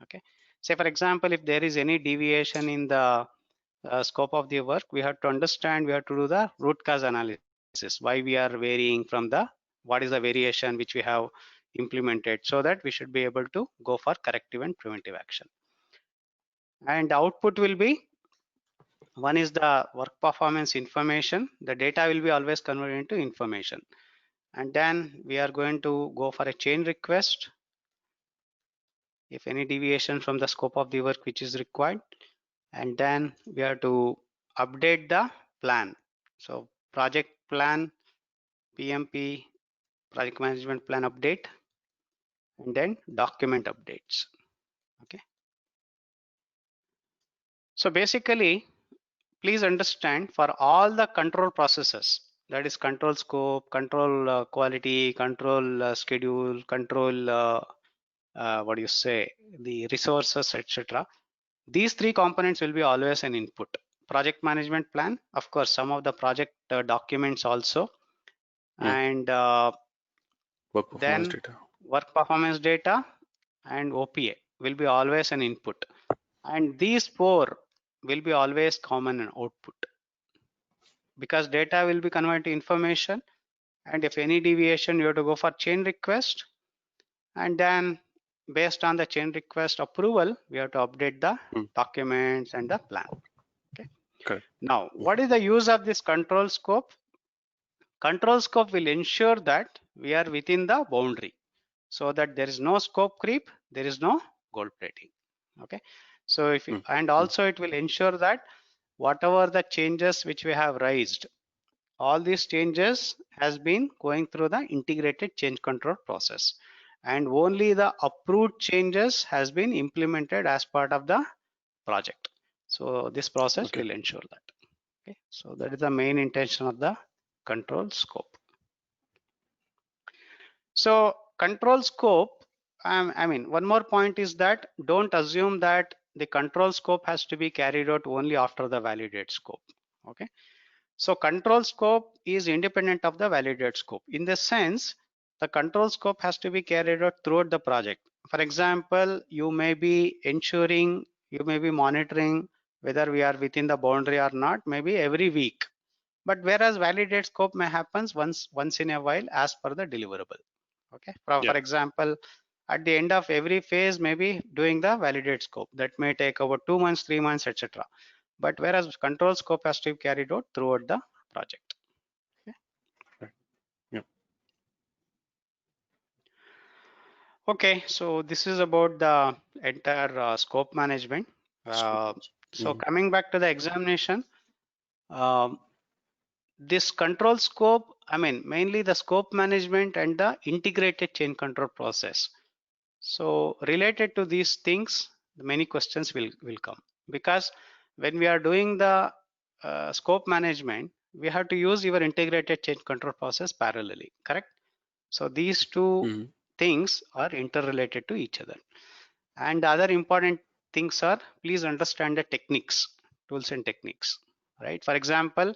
Okay. Say for example, if there is any deviation in the scope of the work, we have to understand, we have to do the root cause analysis, why we are varying from the, what is the variation which we have implemented, so that we should be able to go for corrective and preventive action. And the output will be, one is the work performance information. The data will be always converted into information. And then we are going to go for a change request if any deviation from the scope of the work which is required. And then we have to update the plan. So project plan, PMP, project management plan update, and then document updates. Okay. So basically, please understand, for all the control processes, that is control scope, control quality, control schedule, control what do you say, the resources, etc. These three components will be always an input. Project management plan, of course, some of the project documents also, and Work performance then data. work performance data and OPA will be always an input, and these four will be always common in output, because data will be converted to information, and if any deviation you have to go for change request, and then based on the change request approval we have to update the documents and the plan. Okay. Correct. Now what is the use of this control scope? Control scope will ensure that we are within the boundary, so that there is no scope creep, there is no gold plating. Okay, so if and also it will ensure that whatever the changes which we have raised, all these changes has been going through the integrated change control process, and only the approved changes has been implemented as part of the project. So this process will ensure that. Okay, so that is the main intention of the control scope. So control scope, I mean, one more point is that don't assume that the control scope has to be carried out only after the validate scope. Okay, so control scope is independent of the validate scope. In the sense, the control scope has to be carried out throughout the project. For example, you may be ensuring, you may be monitoring whether we are within the boundary or not, maybe every week. But whereas validate scope may happen once in a while as per the deliverable. Okay, for example, at the end of every phase, maybe doing the validate scope that may take over 2 months, 3 months, etc. But whereas control scope has to be carried out throughout the project. Okay. Okay, so this is about the entire scope management. So coming back to the examination, this control scope, I mean, mainly the scope management and the integrated change control process. So related to these things, many questions will come, because when we are doing the scope management, we have to use your integrated change control process parallelly, correct? So these two things are interrelated to each other. And the other important things are, please understand the techniques, tools and techniques, right? For example,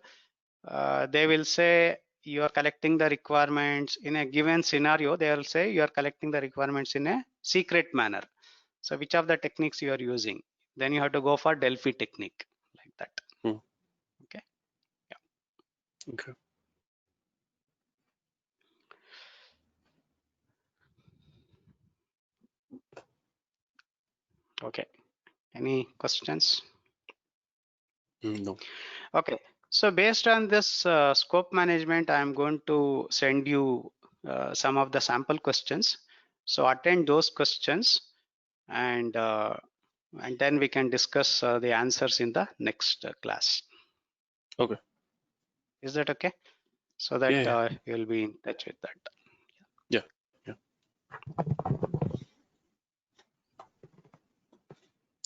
they will say you are collecting the requirements in a given scenario. They will say you are collecting the requirements in a secret manner. So which of the techniques you are using? Then you have to go for Delphi technique, like that. Okay. Yeah. Okay. Okay. Any questions? No. Okay. So based on this scope management, I am going to send you some of the sample questions. So attend those questions, and then we can discuss the answers in the next class. Okay. Is that okay? So that you'll be in touch with that. Yeah.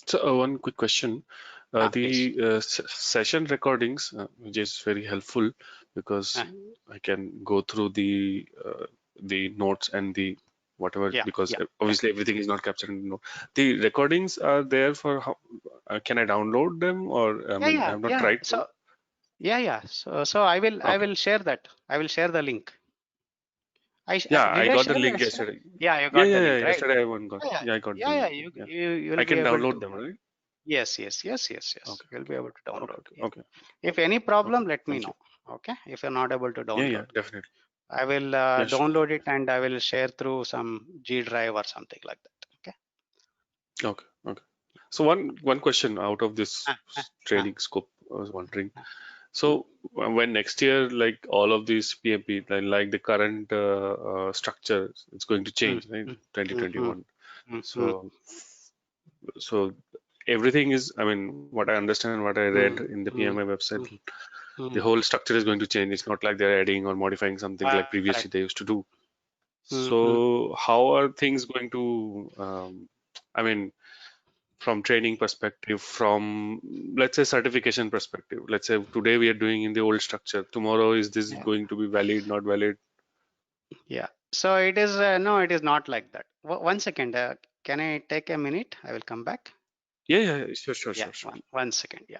So one quick question. The session recordings, which is very helpful because I can go through the notes and the whatever, because obviously everything is not captured in the note. The recordings are there for how can I download them, or I mean I have not tried. So so I will share that. I will share the link. I Did I got the share link yesterday? yesterday. Yeah, you got the link, right? Yesterday I one got. I got the link. You'll I be can able download to. them, right? Yes. Okay. You'll be able to download. Okay. If any problem, let me Thank know. you. Okay. If you're not able to download. Definitely. I will Sure. download it and I will share through some G drive or something like that. Okay. Okay. So one question out of this training scope, I was wondering. So when next year, like all of these PMP, like the current structure, it's going to change, right? 2021. So everything is, I mean, what I understand, what I read in the PMI website, the whole structure is going to change. It's not like they're adding or modifying something like previously they used to do. So how are things going to, I mean, from training perspective, from let's say certification perspective, let's say today we are doing in the old structure, tomorrow is this going to be valid, not valid? Yeah, so it is no, it is not like that. One second, can I take a minute? I will come back. Yeah, sure. One second. Yeah.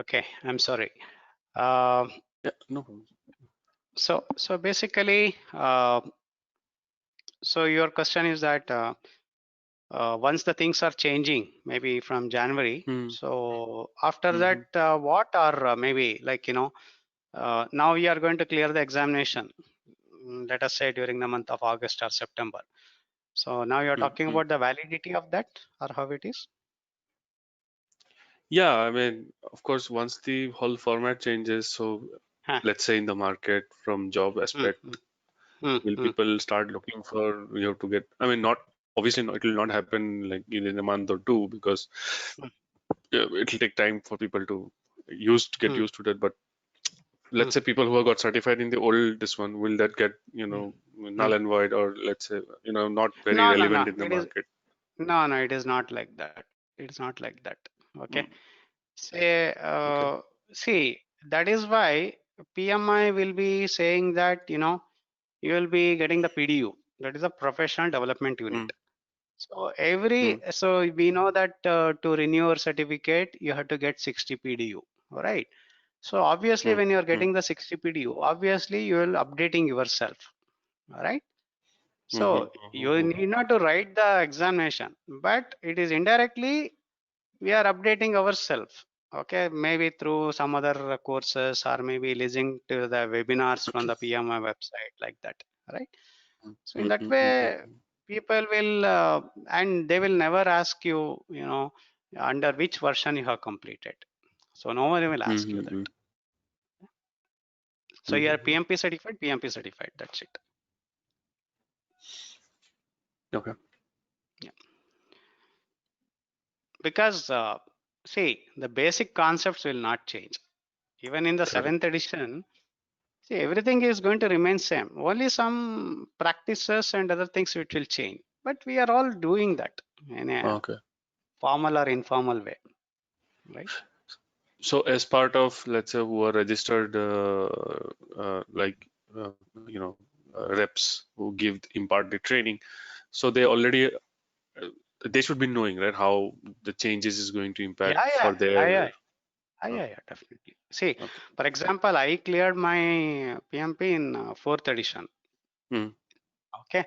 Okay, I'm sorry. Uh, Yeah, no problem. so basically, so your question is that once the things are changing, maybe from January, Mm, so after that, mhm, what are maybe like, now we are going to clear the examination, let us say during the month of August or September. So now you're mm, talking mm. about the validity of that or how it is? Yeah, I mean, of course, once the whole format changes, so Huh. let's say in the market from job Hmm, aspect, hmm, will hmm, people start looking for you have to get, I mean, not obviously it will not happen like in a month or two because hmm, it'll take time for people to get hmm, used to that. But hmm, let's say people who have got certified in the old this one, will that get, hmm, hmm. null and void, or let's say, not very No, no, no. relevant in the It is market? no, no. It is not like that. It's not like that. Okay. Mm, Say, okay. see, that is why PMI will be saying that you will be getting the PDU. That is a professional development unit. Mm, mm, So we know that to renew your certificate, you have to get 60 PDU. All right. So obviously, mm, when you are mm, getting the 60 PDU, obviously you will updating yourself. All right. mhm, So mhm, you mhm, need not to write the examination, but it is indirectly we are updating ourselves. Okay, maybe through some other courses or maybe listening to the webinars from okay. the PMI website like that. Right. Mm, So in mm, that mm, mm, way, mm, people will and they will never ask you, under which version you have completed. So no one will ask you mm, that. mm, So you are mhm. PMP certified, PMP certified. That's it. Okay. Yeah. Because see, the basic concepts will not change. Even in the seventh Correct. edition, see, everything is going to remain same. Only some practices and other things which will change. But we are all doing that in a Okay. formal or informal way, right? So as part of, let's say, who are registered, like, reps who impart the training, so they already, they should be knowing, right, how the changes is going to impact Yeah, yeah, for yeah, their. yeah, Oh, yeah, definitely. See, okay. for example, I cleared my PMP in fourth edition. Mm, Okay,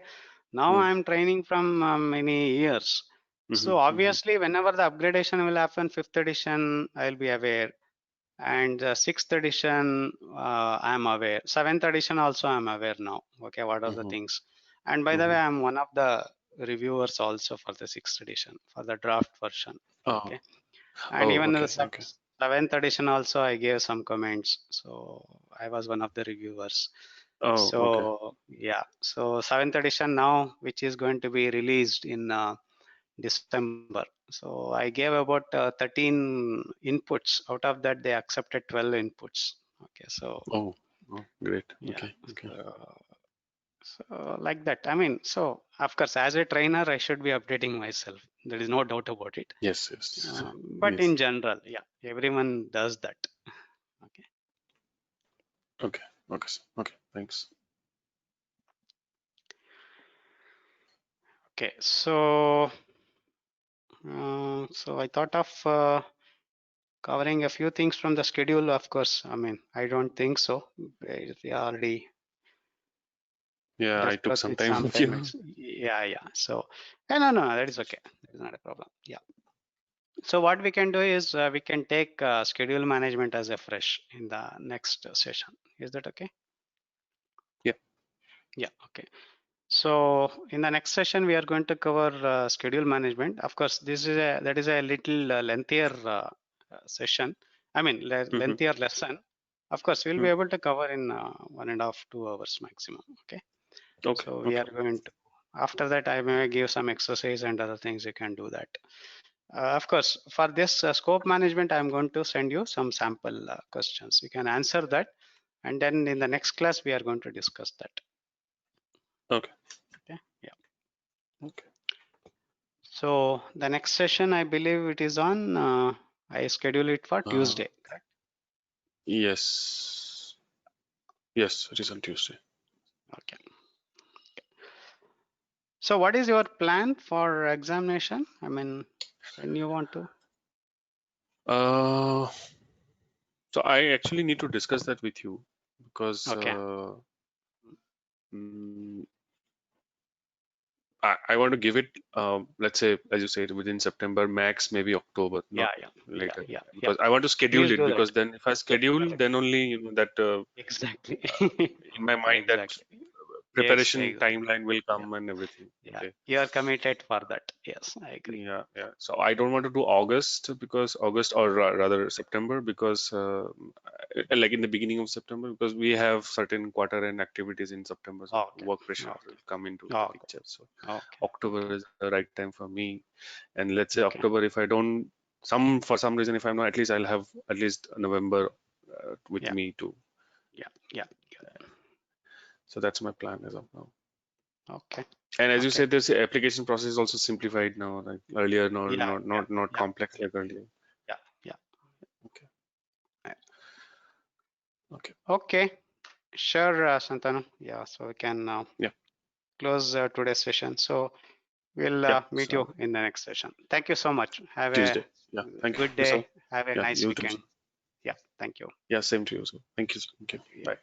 now mm, I'm training from many years. mhm, So mhm, obviously, whenever the upgradation will happen, fifth edition, I'll be aware. And sixth edition, I'm aware. Seventh edition also, I'm aware now. Okay, what are the mhm, things? And by the way, mhm. I'm one of the reviewers also for the sixth edition for the draft version. Oh, Okay, and oh, even the okay, okay. seventh edition also, I gave some comments. So I was one of the reviewers. Oh, okay. So yeah, so seventh edition now, which is going to be released in December. So I gave about 13 inputs. Out of that, they accepted 12 inputs. Okay, so Oh, oh, great. yeah, Okay, okay. so like that. I mean, so of course, as a trainer, I should be updating myself. There is no doubt about it. Yes, yes, But yes. in general, yeah, everyone does that. Okay. Okay, okay, sir. Okay. Thanks. Okay. So I thought of covering a few things from the schedule. Of course, I mean, I don't think so. We already Yeah, I took discussed some with time some with you. payments. Yeah, yeah. So, no, that is okay. That is not a problem. Yeah. So what we can do is we can take schedule management as a fresh in the next session. Is that okay? Yeah. Yeah. Okay. So in the next session, we are going to cover schedule management. Of course, that is a little lengthier session. I mean, Mm-hmm. lengthier lesson. Of course, we'll be Mm. able to cover in 1.5 to 2 hours maximum. Okay. Okay, So we okay. are going to, after that, I may give some exercise and other things you can do that. Of course, for this scope management, I'm going to send you some sample questions. You can answer that. And then in the next class, we are going to discuss that. Okay. Okay. Yeah. Okay. So the next session, I believe it is on, I schedule it for Uh, Tuesday, correct? yes. Yes, it is on Tuesday. Okay. So what is your plan for examination? I mean, when you want to? Uh, So I actually need to discuss that with you because Okay. I want to give it, let's say, as you said, within September, max maybe October, not Yeah. later. Yeah. Because I want to schedule Please it, do that. because then if I schedule, Correct. then only that Exactly. in my mind that Exactly. Yes. preparation timeline will Yeah. come and everything. Yeah. Okay. You are committed for that. Yes, I agree. Yeah, yeah. So I don't want to do August, because August, or rather September, because like in the beginning of September, because we have certain quarter end activities in September, so Okay. work pressure Okay. will come into the Okay. picture. So Okay. October Okay. is the right time for me. And let's say Okay. October, if I don't, for some reason, if I'm not, at least I'll have at least November with Yeah. me too. Yeah. Yeah. So that's my plan as of now. Okay. And as you Okay. said, this application process is also simplified now. Like earlier, no, Yeah. Yeah. not Yeah. complex like earlier. Yeah. Yeah. Okay. Okay. Okay. Sure, Santanu. Yeah. So we can Yeah. close today's session. So we'll Yeah. meet you So in the next session. Thank you so much. Have a Tuesday. Yeah. Thank good you, sir. day. Have a Yeah. nice You too, sir. weekend. Yeah. Thank you. Yeah. Same to you, sir. Thank you, sir. Thank you. Yeah. Bye.